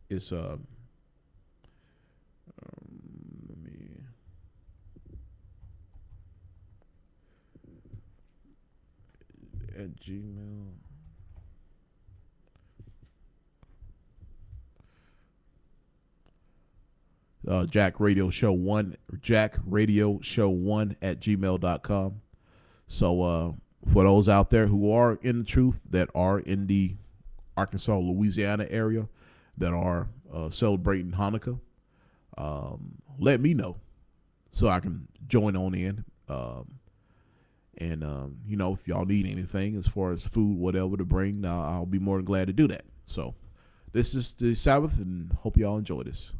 it's at Gmail. Jack Radio Show 1 at gmail.com. So for those out there who are in the truth, that are in the Arkansas, Louisiana area, that are celebrating Hanukkah, let me know so I can join on in. And, if y'all need anything as far as food, whatever to bring, I'll be more than glad to do that. So this is the Sabbath, and hope y'all enjoy this.